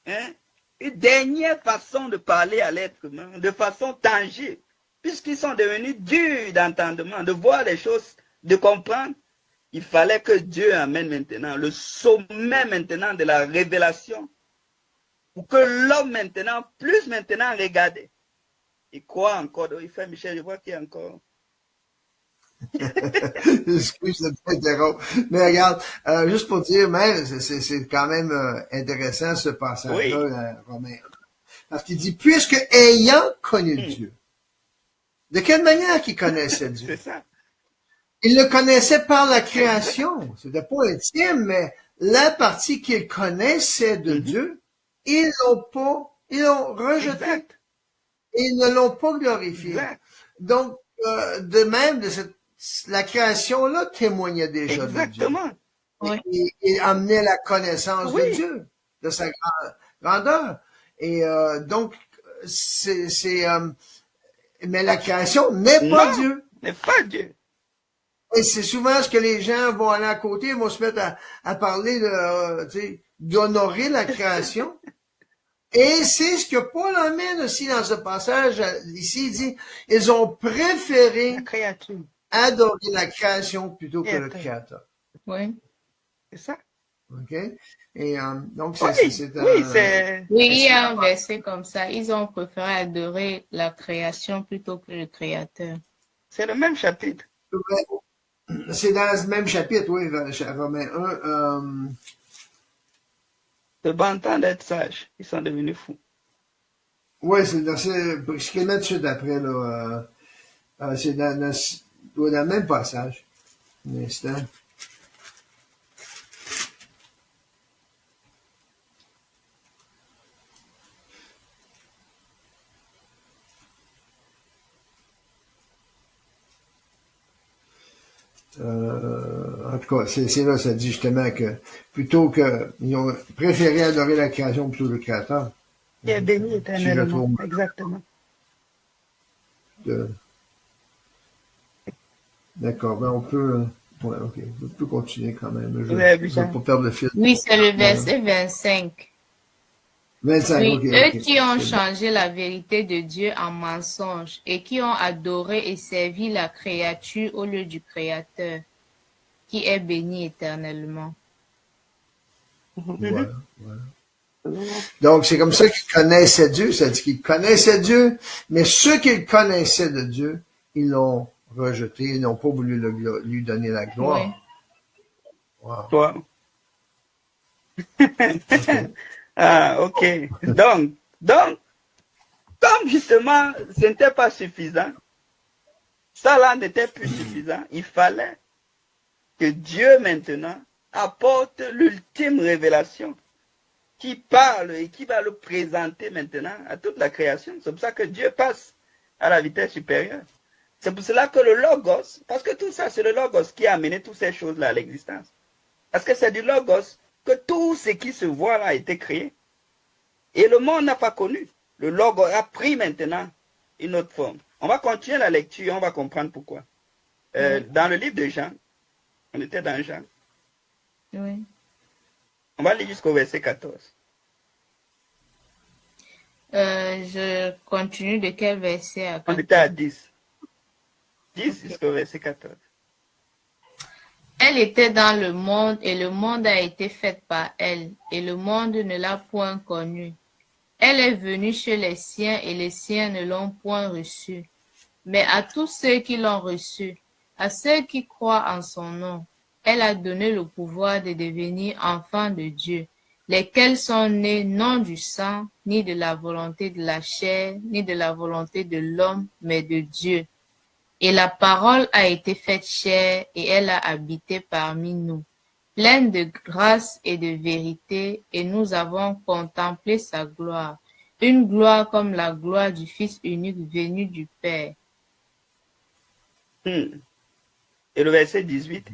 une dernière façon de parler à l'être humain, de façon tangible, puisqu'ils sont devenus durs d'entendement, de voir les choses, de comprendre. Il fallait que Dieu amène maintenant le sommet maintenant de la révélation, pour que l'homme maintenant, plus maintenant regarder. Il croit encore. Il fait Michel, je vois qu'il y a encore. Excuse de t'interrompre. Mais regarde, juste pour dire, même, c'est quand même intéressant ce passage-là, Romain. Parce qu'il dit, puisque ayant connu Dieu, de quelle manière qu'il connaissait Dieu? C'est ça. Il le connaissait par la création. C'était pas intime, mais la partie qu'il connaissait de Dieu, ils l'ont rejeté. Exact. Ils ne l'ont pas glorifié. Exact. Donc, de même, la création-là témoignait déjà Exactement. de Dieu. Et amenait la connaissance de Dieu, de sa grandeur. Et donc, mais la création n'est pas Dieu. N'est pas Dieu. Et c'est souvent ce que les gens vont aller à côté, ils vont se mettre à parler de, tu sais, d'honorer la création. Et c'est ce que Paul amène aussi dans ce passage. Ici, il dit, ils ont préféré La créature. adorer la création plutôt que le Créateur. Oui. C'est ça. OK? Et donc, Oui, c'est oui, c'est... Oui, il y a un verset comme ça. Ils ont préféré adorer la création plutôt que le Créateur. C'est le même chapitre. C'est dans le même chapitre, oui, Romains 1. De bon temps d'être sages, ils sont devenus fous. Oui, c'est dans ce qu'il met tout de suite après, là. C'est dans le même passage. Un instant. En tout cas, c'est là, ça dit justement que plutôt que ils ont préféré adorer la création plutôt que le Créateur. Qui est béni Si je éternellement. trouve Exactement. D'accord, ben on peut. Ouais, ok, on peut continuer quand même. Je Vous avez ne vu vais ça? pas perdre le fil. Oui, c'est le verset 25. 25, Oui, ok. eux Ok, qui ont c'est bon. changé la vérité de Dieu en mensonge et qui ont adoré et servi la créature au lieu du Créateur, qui est béni éternellement. Voilà, voilà. Donc, c'est comme ça qu'ils connaissaient Dieu. Ça dit qu'ils connaissaient Dieu, mais ceux qu'ils connaissaient de Dieu, ils l'ont rejeté, ils n'ont pas voulu lui donner la gloire. Oui. Wow. Toi. Ok. Ah, ok. Donc, comme justement, ce n'était pas suffisant, ça là n'était plus suffisant, il fallait que Dieu maintenant apporte l'ultime révélation qui parle et qui va le présenter maintenant à toute la création. C'est pour ça que Dieu passe à la vitesse supérieure. C'est pour cela que le Logos, parce que tout ça, c'est le Logos qui a amené toutes ces choses-là à l'existence. Parce que c'est du Logos que tout ce qui se voit là a été créé. Et le monde n'a pas connu. Le Logos a pris maintenant une autre forme. On va continuer la lecture et on va comprendre pourquoi. Dans le livre de Jean, on était dans Jean. Oui. On va lire jusqu'au verset 14. Je continue de quel verset à On 14? était à 10. 10 Ok. jusqu'au verset 14. Elle était dans le monde et le monde a été fait par elle et le monde ne l'a point connue. Elle est venue chez les siens et les siens ne l'ont point reçue. Mais à tous ceux qui l'ont reçue, à ceux qui croient en son nom, elle a donné le pouvoir de devenir enfants de Dieu, lesquels sont nés non du sang, ni de la volonté de la chair, ni de la volonté de l'homme, mais de Dieu. Et la parole a été faite chair et elle a habité parmi nous, pleine de grâce et de vérité, et nous avons contemplé sa gloire, une gloire comme la gloire du Fils unique venu du Père. Et le verset 18.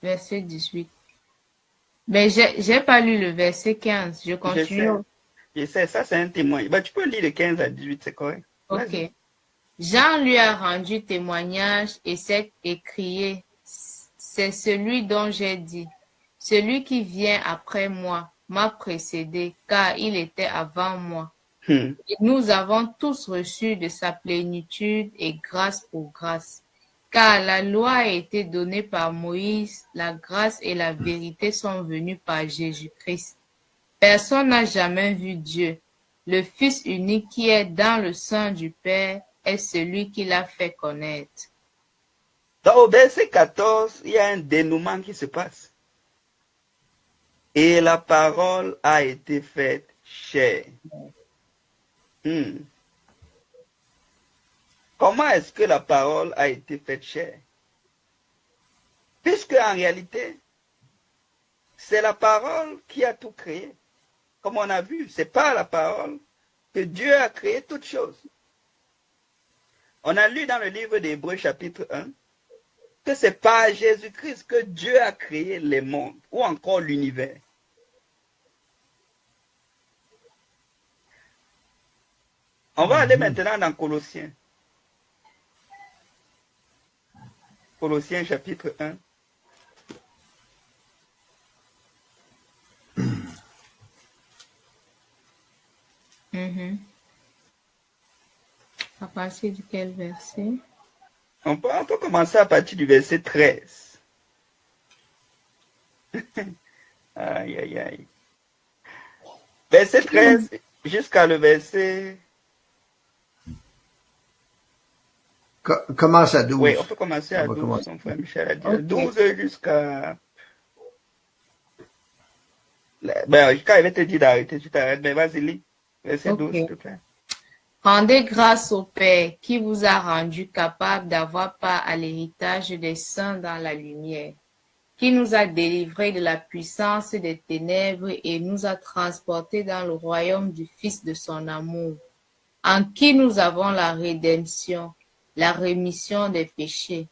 Verset 18. Mais j'ai pas lu le verset 15. Je continue. Je sais, ça c'est un témoin. Bah, tu peux lire de 15 à 18, c'est correct. Ok. Jean lui a rendu témoignage et s'est écrié, c'est celui dont j'ai dit, celui qui vient après moi m'a précédé, car il était avant moi. Et nous avons tous reçu de sa plénitude et grâce pour grâce. Car la loi a été donnée par Moïse, la grâce et la vérité sont venues par Jésus-Christ. Personne n'a jamais vu Dieu. Le Fils unique qui est dans le sein du Père est celui qui l'a fait connaître. Donc, au verset 14, il y a un dénouement qui se passe. Et la parole a été faite chair. Comment est-ce que la parole a été faite chair? Puisque en réalité, c'est la parole qui a tout créé. Comme on a vu, c'est par la parole que Dieu a créé toutes choses. On a lu dans le livre d'Hébreux chapitre 1 que c'est par Jésus-Christ que Dieu a créé les mondes ou encore l'univers. On va aller maintenant dans Colossiens. Colossiens chapitre 1. À partir de quel verset? On peut commencer à partir du verset 13. Aïe, aïe, aïe. Verset 13 jusqu'à le verset... Commence à 12. Oui, on peut commencer à On va 12, commencer. mon frère Michel a dit. Ok. 12 jusqu'à... Ben, quand il va te dire d'arrêter, tu t'arrêtes. Mais vas-y, lis. Verset Ok. 12, s'il te plaît. Rendez grâce au Père qui vous a rendu capable d'avoir part à l'héritage des saints dans la lumière, qui nous a délivrés de la puissance des ténèbres et nous a transportés dans le royaume du Fils de son amour, en qui nous avons la rédemption, la rémission des péchés.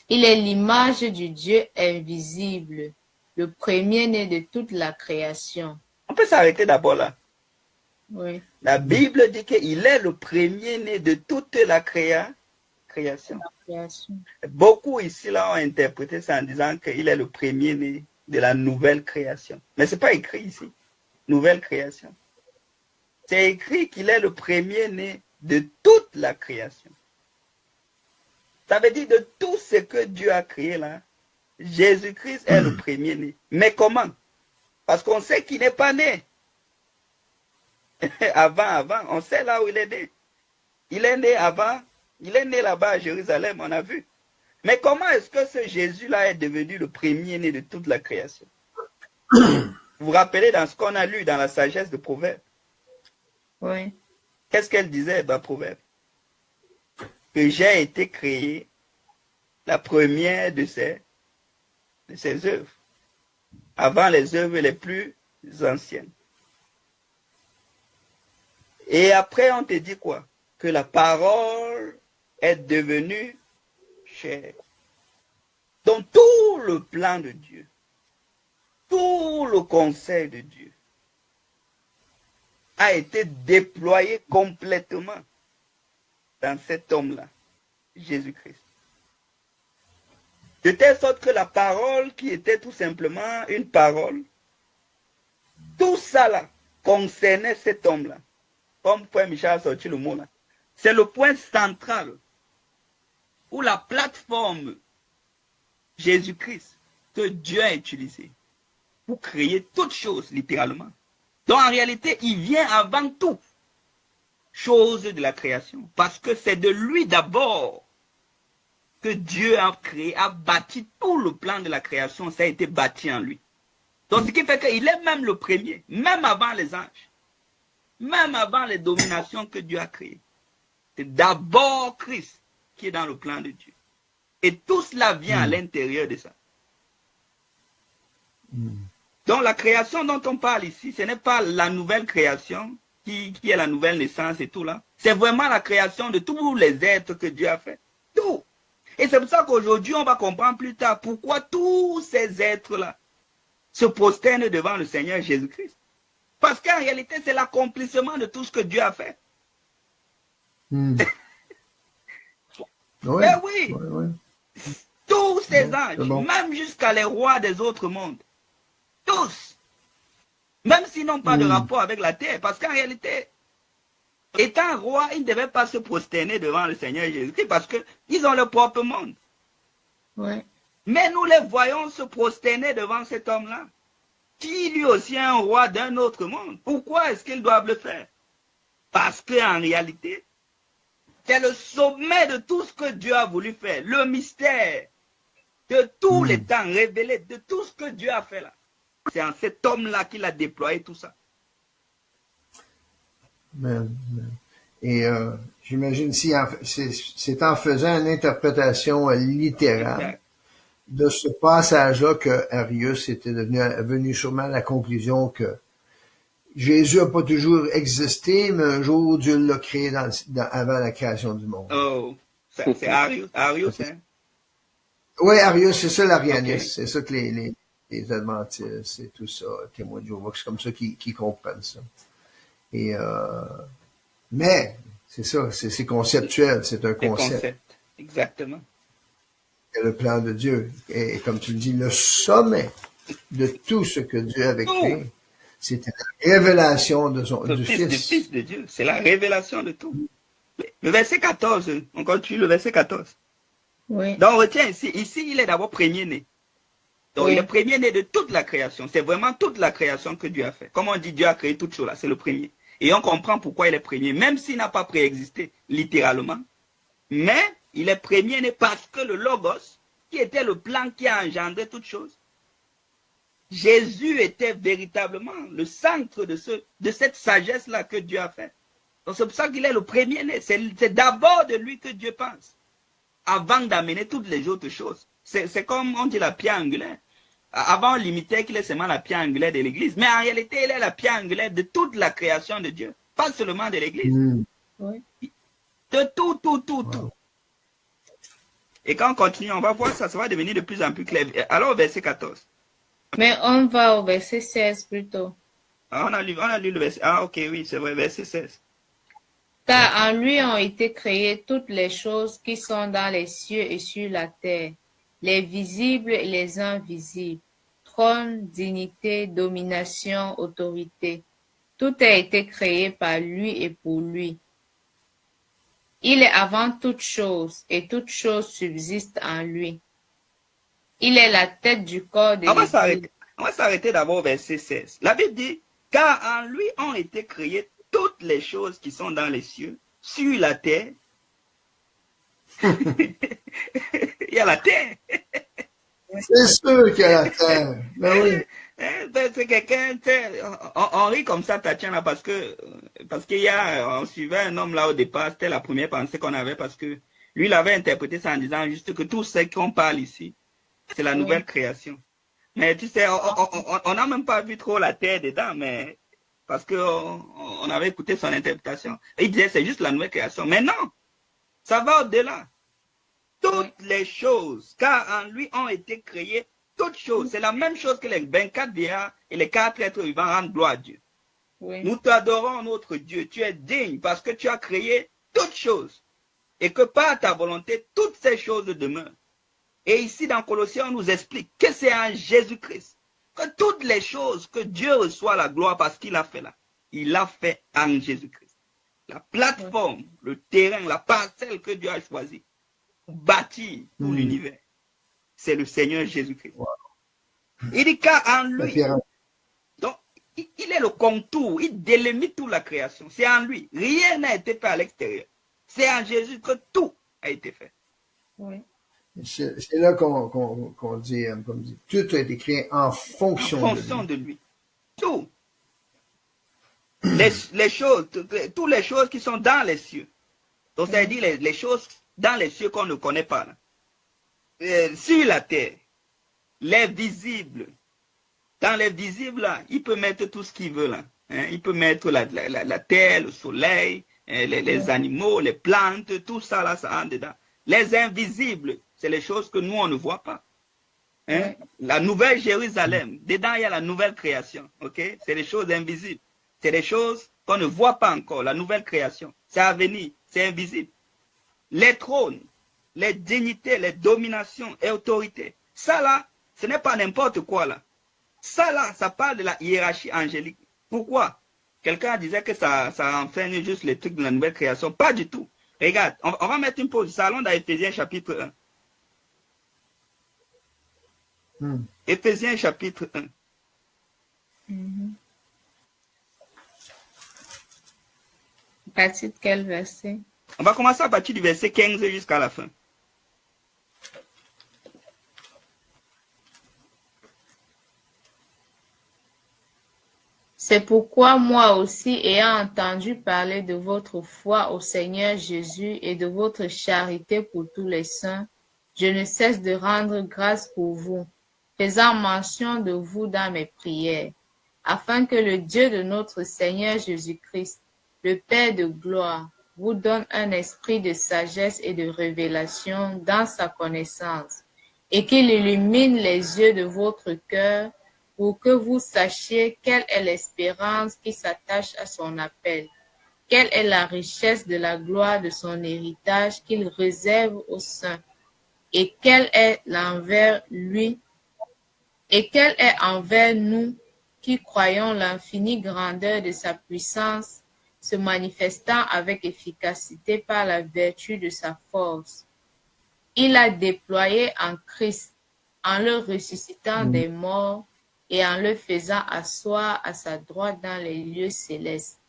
Il est l'image du Dieu invisible, le premier-né de toute la création. On peut s'arrêter d'abord là. Oui. La Bible dit qu'il est le premier-né de toute la création. Création. Beaucoup ici là ont interprété ça en disant qu'il est le premier-né de la nouvelle création. Mais ce n'est pas écrit ici. Nouvelle création. C'est écrit qu'il est le premier-né de toute la création. Ça veut dire de tout ce que Dieu a créé là, Jésus-Christ est le premier-né. Mais comment? Parce qu'on sait qu'il n'est pas né. avant, on sait là où il est né. Il est né avant, il est né là-bas à Jérusalem, on a vu. Mais comment est-ce que ce Jésus-là est devenu le premier-né de toute la création? Vous vous rappelez dans ce qu'on a lu dans la sagesse de Proverbes? Oui. Qu'est-ce qu'elle disait dans Proverbes? Que j'ai été créé la première de ses œuvres, avant les œuvres les plus anciennes. Et après, on te dit quoi? Que la parole est devenue chair. Donc tout le plan de Dieu, tout le conseil de Dieu a été déployé complètement dans cet homme-là, Jésus-Christ. De telle sorte que la parole qui était tout simplement une parole, tout ça là concernait cet homme-là. Comme Frère Michel a sorti le mot là. C'est le point central où la plateforme Jésus-Christ que Dieu a utilisée pour créer toutes choses, littéralement. Donc en réalité, il vient avant tout chose de la création. Parce que c'est de lui d'abord que Dieu a créé, a bâti tout le plan de la création. Ça a été bâti en lui. Donc ce qui fait qu'il est même le premier, même avant les anges. Même avant les dominations que Dieu a créées. C'est d'abord Christ qui est dans le plan de Dieu. Et tout cela vient à l'intérieur de ça. Donc la création dont on parle ici, ce n'est pas la nouvelle création qui est la nouvelle naissance et tout là. C'est vraiment la création de tous les êtres que Dieu a fait. Tout. Et c'est pour ça qu'aujourd'hui, on va comprendre plus tard pourquoi tous ces êtres-là se prosternent devant le Seigneur Jésus-Christ. Parce qu'en réalité, c'est l'accomplissement de tout ce que Dieu a fait. Oui, Mais oui, oui. tous ces anges, bon. même jusqu'à les rois des autres mondes, tous, même s'ils n'ont pas de rapport avec la terre, parce qu'en réalité, étant roi, ils ne devaient pas se prosterner devant le Seigneur Jésus-Christ parce qu'ils ont leur propre monde. Ouais. Mais nous les voyons se prosterner devant cet homme-là, qui lui aussi est un roi d'un autre monde. Pourquoi est-ce qu'ils doivent le faire? Parce qu'en réalité, c'est le sommet de tout ce que Dieu a voulu faire, le mystère de tous les temps révélé, de tout ce que Dieu a fait là. C'est en cet homme-là qu'il a déployé tout ça. Et j'imagine si c'est en faisant une interprétation littérale Exact. de ce passage-là que Arius était venu sûrement à la conclusion que Jésus n'a pas toujours existé, mais un jour Dieu l'a créé avant la création du monde. Oh, c'est Arius, hein? Oui, Arius, c'est ça l'arianisme. Okay. C'est ça que les adventistes et tout ça, témoins de Jéhovah, c'est comme ça qu'ils comprennent ça. Et mais c'est ça, c'est conceptuel, c'est un concept. Exactement. c'était le plan de Dieu. Et comme tu le dis, le sommet de tout ce que Dieu avait créé, c'était la révélation de du Fils de Dieu. C'est la révélation de tout. Le verset 14, on continue le verset 14. Oui. Donc, on retient ici, il est d'abord premier-né. Donc, il est premier-né de toute la création. C'est vraiment toute la création que Dieu a fait. Comme on dit, Dieu a créé toute chose là, c'est le premier. Et on comprend pourquoi il est premier, même s'il n'a pas préexisté, littéralement. Mais il est premier-né parce que le Logos, qui était le plan qui a engendré toute chose, Jésus était véritablement le centre de cette sagesse-là que Dieu a fait. Donc, c'est pour ça qu'il est le premier-né. C'est d'abord de lui que Dieu pense, avant d'amener toutes les autres choses. C'est comme on dit la pierre angulaire. Avant, on limitait qu'il est seulement la pierre angulaire de l'Église. Mais en réalité, il est la pierre angulaire de toute la création de Dieu. Pas seulement de l'Église. Oui. De tout. Et quand on continue, on va voir ça va devenir de plus en plus clair. Alors, verset 14. Mais on va au verset 16 plutôt. On a lu le verset. Ah, ok, oui, c'est vrai, verset 16. Car en lui ont été créées toutes les choses qui sont dans les cieux et sur la terre, les visibles et les invisibles, trône, dignité, domination, autorité. Tout a été créé par lui et pour lui. Il est avant toute chose et toute chose subsiste en lui. Il est la tête du corps de l'Église. On va s'arrêter d'abord au verset 16. La Bible dit, car en lui ont été créées toutes les choses qui sont dans les cieux, sur la terre. Il y a la terre. C'est sûr qu'il y a la terre. Ben oui. C'est quelqu'un, on rit comme ça, Tatiana, parce qu'il y a, on suivait un homme là au départ, c'était la première pensée qu'on avait, parce que lui, il avait interprété ça en disant juste que tout ce qu'on parle ici, c'est la nouvelle création. Mais tu sais, on n'a même pas vu trop la terre dedans, mais parce qu'on avait écouté son interprétation. Il disait c'est juste la nouvelle création. Mais non, ça va au-delà. Toutes les choses, car en lui ont été créées toutes choses. C'est la même chose que les 24 vieillards et les 4 êtres vivants rendent gloire à Dieu. Oui. Nous t'adorons, notre Dieu. Tu es digne parce que tu as créé toutes choses. Et que par ta volonté, toutes ces choses demeurent. Et ici, dans Colossiens, on nous explique que c'est en Jésus-Christ que toutes les choses que Dieu reçoit la gloire parce qu'il a fait là, il l'a fait en Jésus-Christ. La plateforme, le terrain, la parcelle que Dieu a choisie pour bâtir tout l'univers, c'est le Seigneur Jésus-Christ. Il dit qu'en lui, donc, il est le contour, il délimite toute la création. C'est en lui. Rien n'a été fait à l'extérieur. C'est en Jésus que tout a été fait. Oui. C'est là qu'on dit, comme dit, tout a été créé en fonction de lui. Tout. Les choses, toutes les choses qui sont dans les cieux. Donc, ça veut dire les choses dans les cieux qu'on ne connaît pas. Sur la terre, les visibles. Dans les visibles, là, il peut mettre tout ce qu'il veut. Là. Il peut mettre la terre, le soleil, les animaux, les plantes, tout ça, là, ça entre dedans. Les invisibles, c'est les choses que nous, on ne voit pas. La nouvelle Jérusalem, dedans, il y a la nouvelle création. Okay? C'est les choses invisibles. C'est les choses qu'on ne voit pas encore, la nouvelle création. C'est à venir, c'est invisible. Les trônes, les dignités, les dominations et autorités. Ça, là, ce n'est pas n'importe quoi, là. Ça, là, ça parle de la hiérarchie angélique. Pourquoi? Quelqu'un disait que ça enseigne juste les trucs de la nouvelle création. Pas du tout. Regarde, on va mettre une pause. Salon dans Éphésiens chapitre 1. Éphésiens chapitre 1. À partir de quel verset? On va commencer à partir du verset 15 jusqu'à la fin. C'est pourquoi moi aussi, ayant entendu parler de votre foi au Seigneur Jésus et de votre charité pour tous les saints, je ne cesse de rendre grâce pour vous, faisant mention de vous dans mes prières, afin que le Dieu de notre Seigneur Jésus-Christ, le Père de gloire, vous donne un esprit de sagesse et de révélation dans sa connaissance, et qu'il illumine les yeux de votre cœur, pour que vous sachiez quelle est l'espérance qui s'attache à son appel, quelle est la richesse de la gloire de son héritage qu'il réserve aux saints, et quel est l'envers lui, et quel est envers nous qui croyons l'infinie grandeur de sa puissance se manifestant avec efficacité par la vertu de sa force. Il a déployé en Christ en le ressuscitant des morts et en le faisant asseoir à sa droite dans les lieux célestes,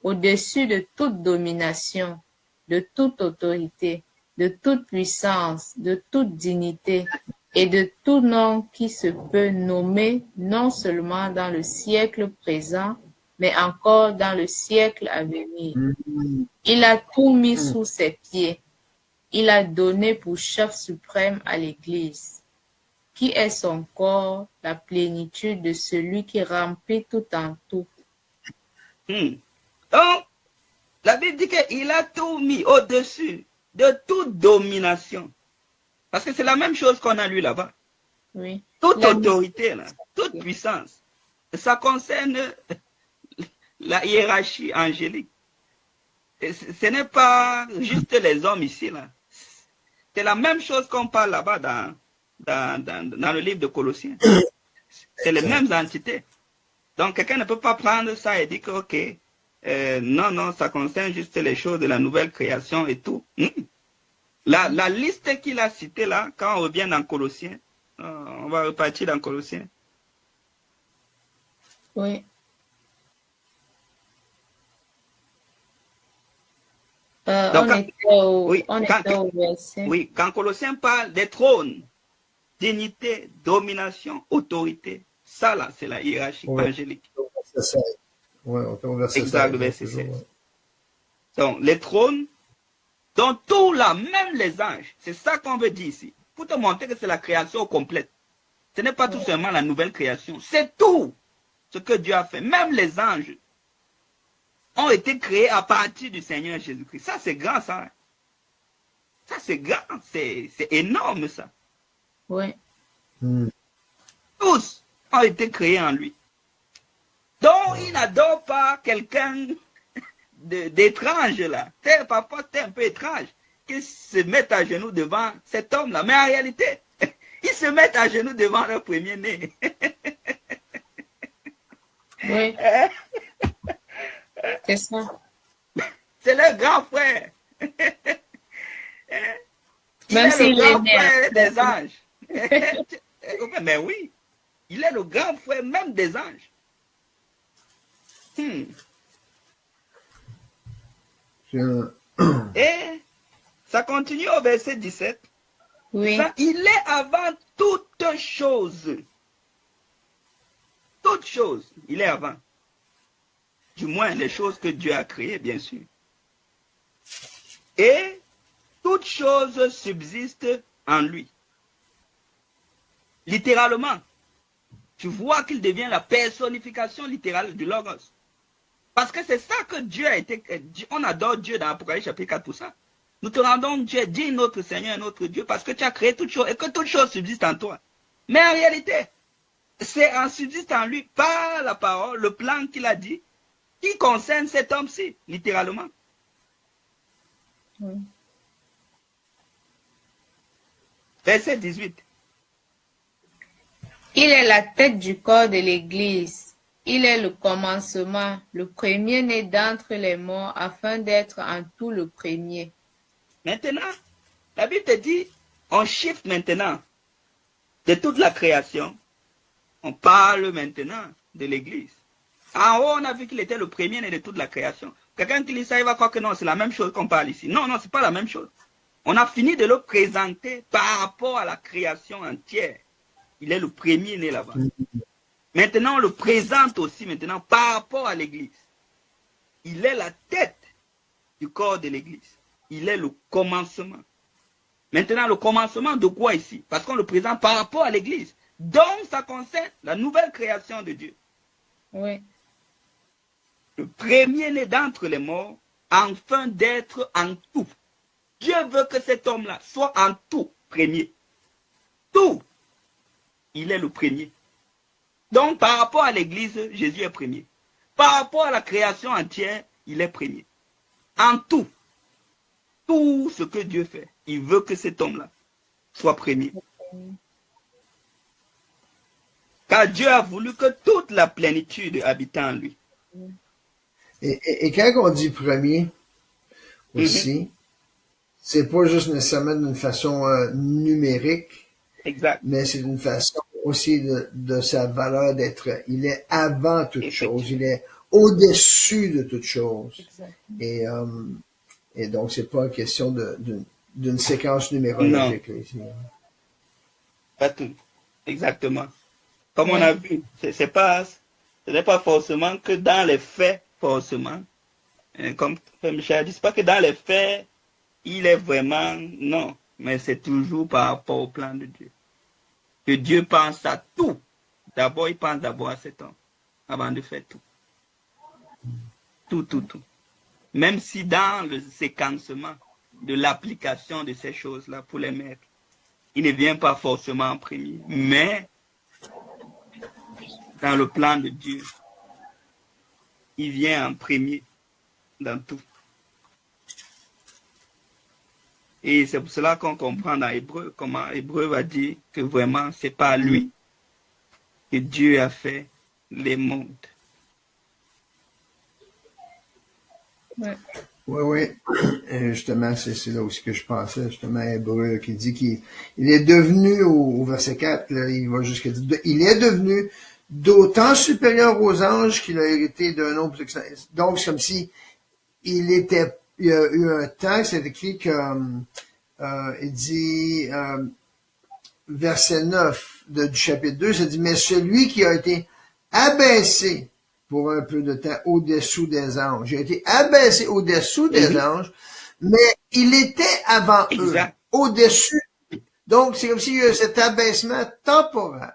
au-dessus de toute domination, de toute autorité, de toute puissance, de toute dignité et de tout nom qui se peut nommer non seulement dans le siècle présent, mais encore dans le siècle à venir. Il a tout mis sous ses pieds. Il a donné pour chef suprême à l'Église, qui est son corps, la plénitude de celui qui remplit tout en tout. Donc, la Bible dit qu'il a tout mis au-dessus de toute domination. Parce que c'est la même chose qu'on a lu là-bas. Oui. Toute autorité, là, toute puissance. Ça concerne la hiérarchie angélique. Et ce n'est pas juste les hommes ici, là. C'est la même chose qu'on parle là-bas dans le livre de Colossiens. C'est les mêmes entités. Donc, quelqu'un ne peut pas prendre ça et dire que, ok, non, ça concerne juste les choses de la nouvelle création et tout. La liste qu'il a citée là, quand on revient dans Colossiens, on va repartir dans Colossiens. Oui. Donc, on était au verset. Oui, quand Colossiens parle des trônes, dignité, domination, autorité, ça là, c'est la hiérarchie angélique. Oui, on au verset 16. Exact, le verset 16. Donc, les trônes, dont tout là, même les anges, c'est ça qu'on veut dire ici, pour te montrer que c'est la création complète. Ce n'est pas tout seulement la nouvelle création, c'est tout ce que Dieu a fait. Même les anges ont été créés à partir du Seigneur Jésus-Christ. Ça, c'est grand, ça. Ça, c'est grand, c'est énorme, ça. Oui. Tous ont été créés en lui. Donc, il n'adore pas quelqu'un d'étrange, là. Parfois, c'est un peu étrange qu'ils se mettent à genoux devant cet homme-là. Mais en réalité, ils se mettent à genoux devant leur premier-né. Oui. C'est ça. C'est leur grand frère. Même s'il est le grand frère des anges. Mais oui, il est le grand frère même des anges. Et ça continue au verset 17. Oui. Ça, il est avant toute chose. Toute chose, il est avant. Du moins, les choses que Dieu a créées, bien sûr. Et toute chose subsiste en lui. Littéralement, tu vois qu'il devient la personnification littérale du Logos. Parce que c'est ça que Dieu a été... On adore Dieu dans Apocalypse chapitre 4 pour ça. Nous te rendons Dieu, dis notre Seigneur et notre Dieu, parce que tu as créé toutes choses et que toutes choses subsistent en toi. Mais en réalité, c'est en subsiste en lui, par la parole, le plan qu'il a dit, qui concerne cet homme-ci, littéralement. Verset 18. Il est la tête du corps de l'Église. Il est le commencement, le premier-né d'entre les morts, afin d'être en tout le premier. Maintenant, la Bible te dit, on chiffre maintenant de toute la création. On parle maintenant de l'Église. En haut, on a vu qu'il était le premier-né de toute la création. Quelqu'un qui lit ça, il va croire que non, c'est la même chose qu'on parle ici. Non, c'est pas la même chose. On a fini de le présenter par rapport à la création entière. Il est le premier-né là-bas. Maintenant, on le présente aussi maintenant par rapport à l'Église. Il est la tête du corps de l'Église. Il est le commencement. Maintenant, le commencement de quoi ici? Parce qu'on le présente par rapport à l'Église. Donc, ça concerne la nouvelle création de Dieu. Oui. Le premier-né d'entre les morts, afin d'être en tout. Dieu veut que cet homme-là soit en tout premier. Tout. Il est le premier. Donc, par rapport à l'Église, Jésus est premier. Par rapport à la création entière, il est premier. En tout. Tout ce que Dieu fait, il veut que cet homme-là soit premier. Car Dieu a voulu que toute la plénitude habite en lui. Et quand on dit premier aussi, c'est pas juste nécessairement d'une façon numérique, Exact. mais c'est d'une façon aussi de sa valeur d'être. Il est avant toute chose, il est au-dessus de toute chose. Et donc, c'est pas une question d'une séquence numérologique. Là, ici. Pas tout. Exactement. Comme on a vu, ce n'est pas forcément que dans les faits, forcément. Comme Michel a dit, c'est pas que dans les faits, il est vraiment, non. Mais c'est toujours par rapport au plan de Dieu. Que Dieu pense à tout. D'abord, il pense d'abord à cet homme, avant de faire tout. Tout. Même si dans le séquencement de l'application de ces choses-là pour les mettre, il ne vient pas forcément en premier, mais dans le plan de Dieu, il vient en premier dans tout. Et c'est pour cela qu'on comprend dans Hébreu comment Hébreu va dire que vraiment, c'est pas lui que Dieu a fait les mondes. Oui. Et justement, c'est là aussi que je pensais, justement, Hébreu, qui dit qu'il est devenu, au verset 4, là, il va jusqu'à dire, il est devenu d'autant supérieur aux anges qu'il a hérité d'un nombre. Donc, c'est comme si il y a eu un temps, c'est écrit que, il dit, verset 9 du chapitre 2, ça dit, mais celui qui a été abaissé pour un peu de temps au-dessous des anges. Il a été abaissé au-dessous des anges, mais il était avant eux, au-dessus. Donc, c'est comme s'il y a eu cet abaissement temporaire.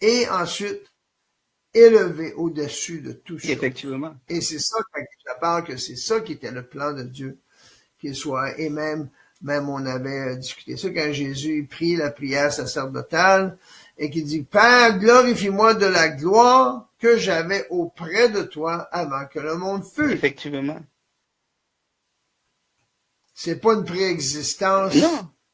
Et ensuite, élevé au-dessus de tout ça. Effectivement. Et c'est ça, quand je parle que c'est ça qui était le plan de Dieu, qu'il soit, et même on avait discuté ça quand Jésus prie la prière sacerdotale, et qu'il dit, Père, glorifie-moi de la gloire que j'avais auprès de toi avant que le monde fût. Effectivement. C'est pas une préexistence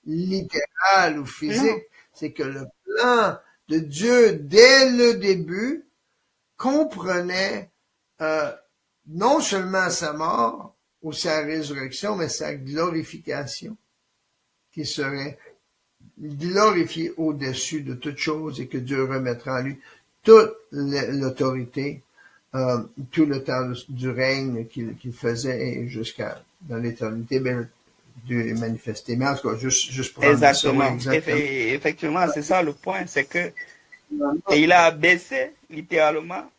littérale ou physique. C'est que le plan de Dieu, dès le début, comprenait non seulement sa mort ou sa résurrection, mais sa glorification, qui serait glorifié au-dessus de toute chose et que Dieu remettra en lui toute l'autorité, tout le temps du règne qu'il faisait jusqu'à dans l'éternité, ben, Dieu est manifesté. Mais en tout cas, juste pour exactement. Effectivement, c'est ça le point, c'est que et il a abaissé littéralement.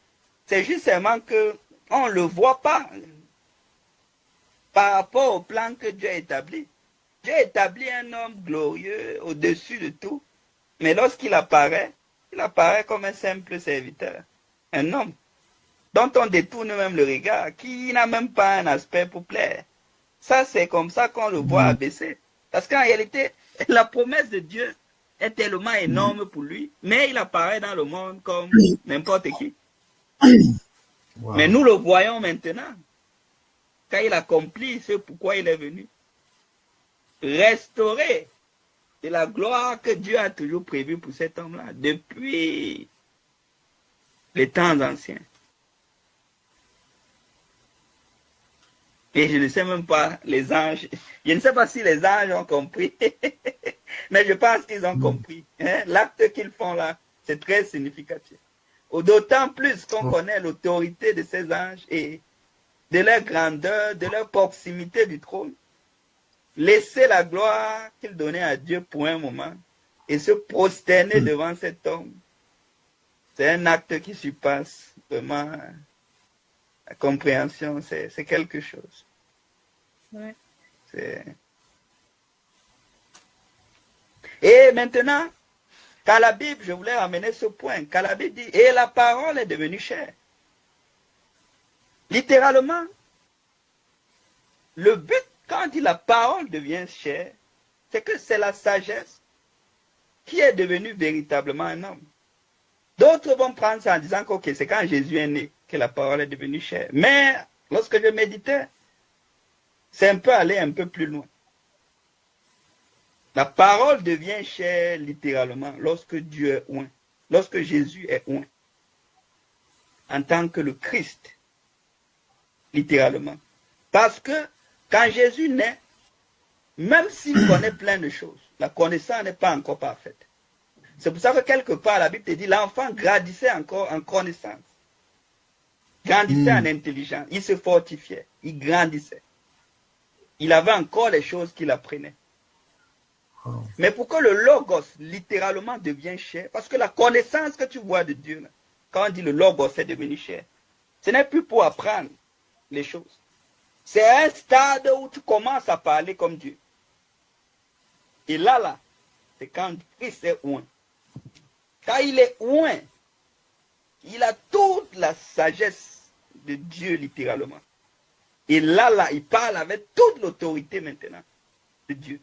C'est justement que on le voit pas par rapport au plan que Dieu a établi. Dieu a établi un homme glorieux au-dessus de tout, mais lorsqu'il apparaît, il apparaît comme un simple serviteur, un homme dont on détourne même le regard, qui n'a même pas un aspect pour plaire. Ça, c'est comme ça qu'on le voit abaisser. Parce qu'en réalité, la promesse de Dieu est tellement énorme pour lui, mais il apparaît dans le monde comme n'importe qui. Wow. Mais nous le voyons maintenant, quand il accomplit ce pourquoi il est venu. Restaurer de la gloire que Dieu a toujours prévue pour cet homme-là, depuis les temps anciens. Et je ne sais même pas, les anges, je ne sais pas si les anges ont compris, mais je pense qu'ils ont compris. Hein? L'acte qu'ils font là, c'est très significatif. D'autant plus qu'on connaît l'autorité de ces anges et de leur grandeur, de leur proximité du trône. Laisser la gloire qu'ils donnaient à Dieu pour un moment et se prosterner devant cet homme, c'est un acte qui surpasse vraiment la compréhension, c'est quelque chose. Ouais. Et maintenant, quand la Bible, je voulais ramener ce point, quand la Bible dit, et la parole est devenue chère. Littéralement, le but, quand dit la parole devient chère, c'est que c'est la sagesse qui est devenue véritablement un homme. D'autres vont prendre ça en disant que okay, c'est quand Jésus est né que la parole est devenue chère. Mais lorsque je méditais, c'est un peu aller un peu plus loin. La parole devient chair littéralement lorsque Dieu est oint, lorsque Jésus est oint, en tant que le Christ, littéralement. Parce que quand Jésus naît, même s'il connaît plein de choses, la connaissance n'est pas encore parfaite. C'est pour ça que quelque part, la Bible te dit, l'enfant grandissait encore en connaissance, grandissait en intelligence, il se fortifiait, il grandissait. Il avait encore les choses qu'il apprenait. Mais pourquoi le logos, littéralement, devient chair? Parce que la connaissance que tu vois de Dieu, là, quand on dit le logos est devenu chair, ce n'est plus pour apprendre les choses. C'est un stade où tu commences à parler comme Dieu. Et là, c'est quand Christ est oint. Quand il est oint, il a toute la sagesse de Dieu, littéralement. Et là, il parle avec toute l'autorité maintenant de Dieu.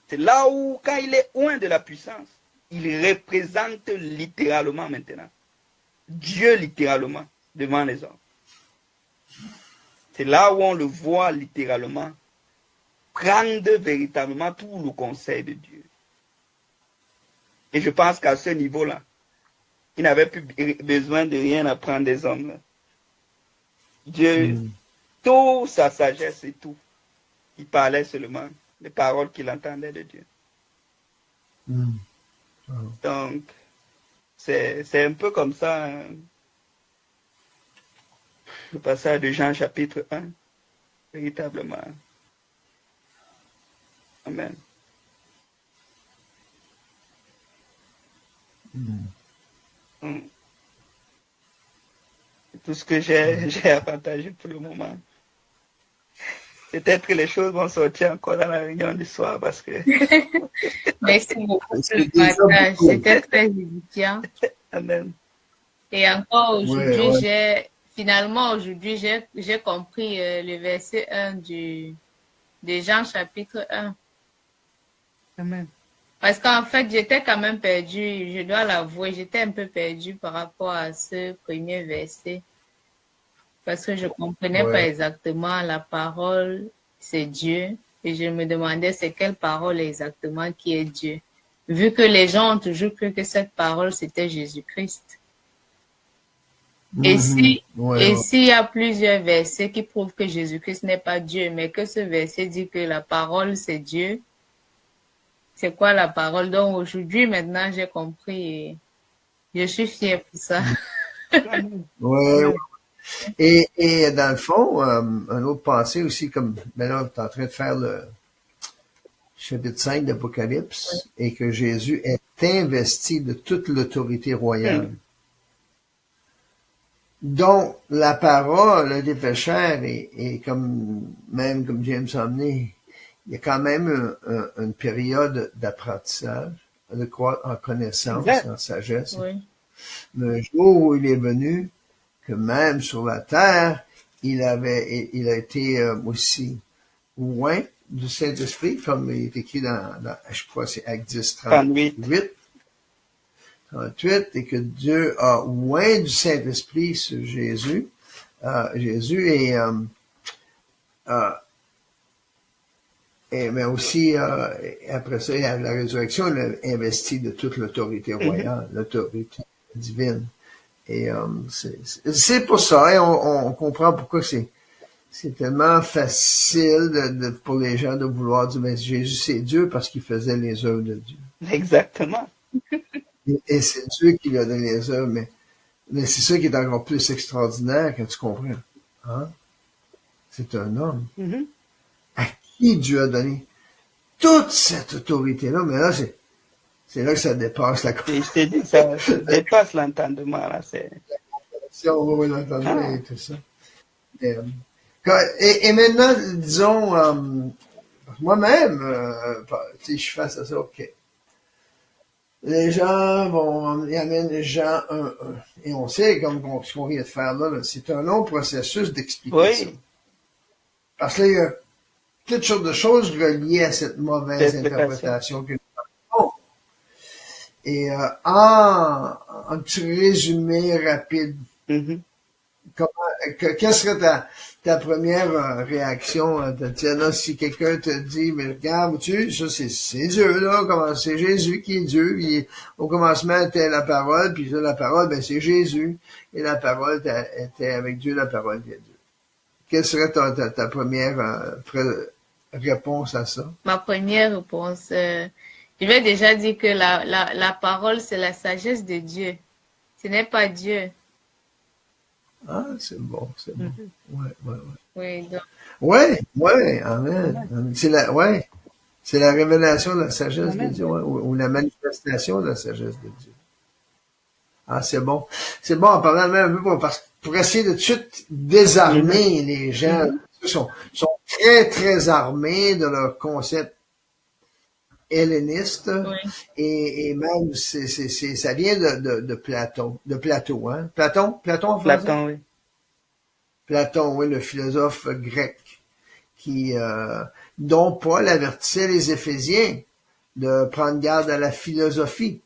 C'est là où, quand il est oint de la puissance, il représente littéralement maintenant Dieu littéralement devant les hommes. C'est là où on le voit littéralement prendre véritablement tout le conseil de Dieu. Et je pense qu'à ce niveau-là, il n'avait plus besoin de rien apprendre des hommes. Là. Dieu, toute sa sagesse et tout, il parlait seulement des paroles qu'il entendait de Dieu. Donc, c'est un peu comme ça, hein, le passage de Jean chapitre 1, véritablement. Amen. C'est tout ce que j'ai à partager pour le moment. Peut-être que les choses vont sortir encore dans la réunion du soir parce que... Merci beaucoup pour le partage. C'était très édifiant. Amen. Et encore aujourd'hui, j'ai compris le verset 1 de Jean chapitre 1. Amen. Parce qu'en fait, j'étais quand même perdue, je dois l'avouer, j'étais un peu perdue par rapport à ce premier verset. Parce que je ne comprenais pas exactement la parole, c'est Dieu. Et je me demandais c'est quelle parole exactement qui est Dieu. Vu que les gens ont toujours cru que cette parole, c'était Jésus-Christ. Et s'il y a plusieurs versets qui prouvent que Jésus-Christ n'est pas Dieu, mais que ce verset dit que la parole, c'est Dieu, c'est quoi la parole? Donc aujourd'hui, maintenant, j'ai compris et je suis fière pour ça. Et dans le fond, un autre passé aussi, comme maintenant, tu es en train de faire le chapitre 5 d'Apocalypse, et que Jésus est investi de toute l'autorité royale. Donc, la parole a été fait chair, et comme James a amené, il y a quand même une période d'apprentissage, de croître en connaissance, en sagesse. Mais un jour où il est venu, que même sur la terre, il a été aussi loin du Saint-Esprit, comme il est écrit dans je crois c'est Acte 10, 38, et que Dieu a loin du Saint-Esprit sur Jésus. Jésus mais aussi, après ça, à la résurrection, il a investi de toute l'autorité royale, l'autorité divine. Et c'est pour ça, et on comprend pourquoi c'est tellement facile pour les gens de vouloir dire, mais Jésus c'est Dieu parce qu'il faisait les œuvres de Dieu. Exactement. Et c'est Dieu qui lui a donné les œuvres, mais c'est ça qui est encore plus extraordinaire quand tu comprends. Hein? C'est un homme à qui Dieu a donné toute cette autorité-là, mais là, c'est là que ça dépasse la compréhension. Je t'ai dit, ça dépasse l'entendement, là, si on voit l'entendement et tout ça. Et maintenant, disons, moi-même, si je fais ça, ok. Les gens ils amènent les gens et on sait, comme ce qu'on vient de faire là, c'est un long processus d'explication. Parce que là, il y a toutes sortes de choses reliées à cette mauvaise interprétation que nous avons. Et un petit résumé rapide Quelle serait ta première réaction, Tatiana, si quelqu'un te dit, mais regarde, ça c'est Dieu, là, c'est Jésus qui est Dieu, au commencement était la parole, puis la parole, ben c'est Jésus, et la parole était avec Dieu, la parole était Dieu. Quelle serait ta première réponse à ça? Ma première réponse, je vais déjà dire que la parole, c'est la sagesse de Dieu. Ce n'est pas Dieu. Ah, c'est bon. Ouais. Oui, donc. Ouais, amen. C'est la révélation de la sagesse de Dieu, ou la manifestation de la sagesse de Dieu. Ah, c'est bon. C'est bon, en parlant même un peu pour essayer de tout de suite désarmer les gens. Sont très, très armés de leur concept helléniste. Oui. Et même, ça vient de Platon. De Platon, hein? Platon en français? Platon, oui. Platon, oui, le philosophe grec, dont Paul avertissait les Éphésiens de prendre garde à la philosophie.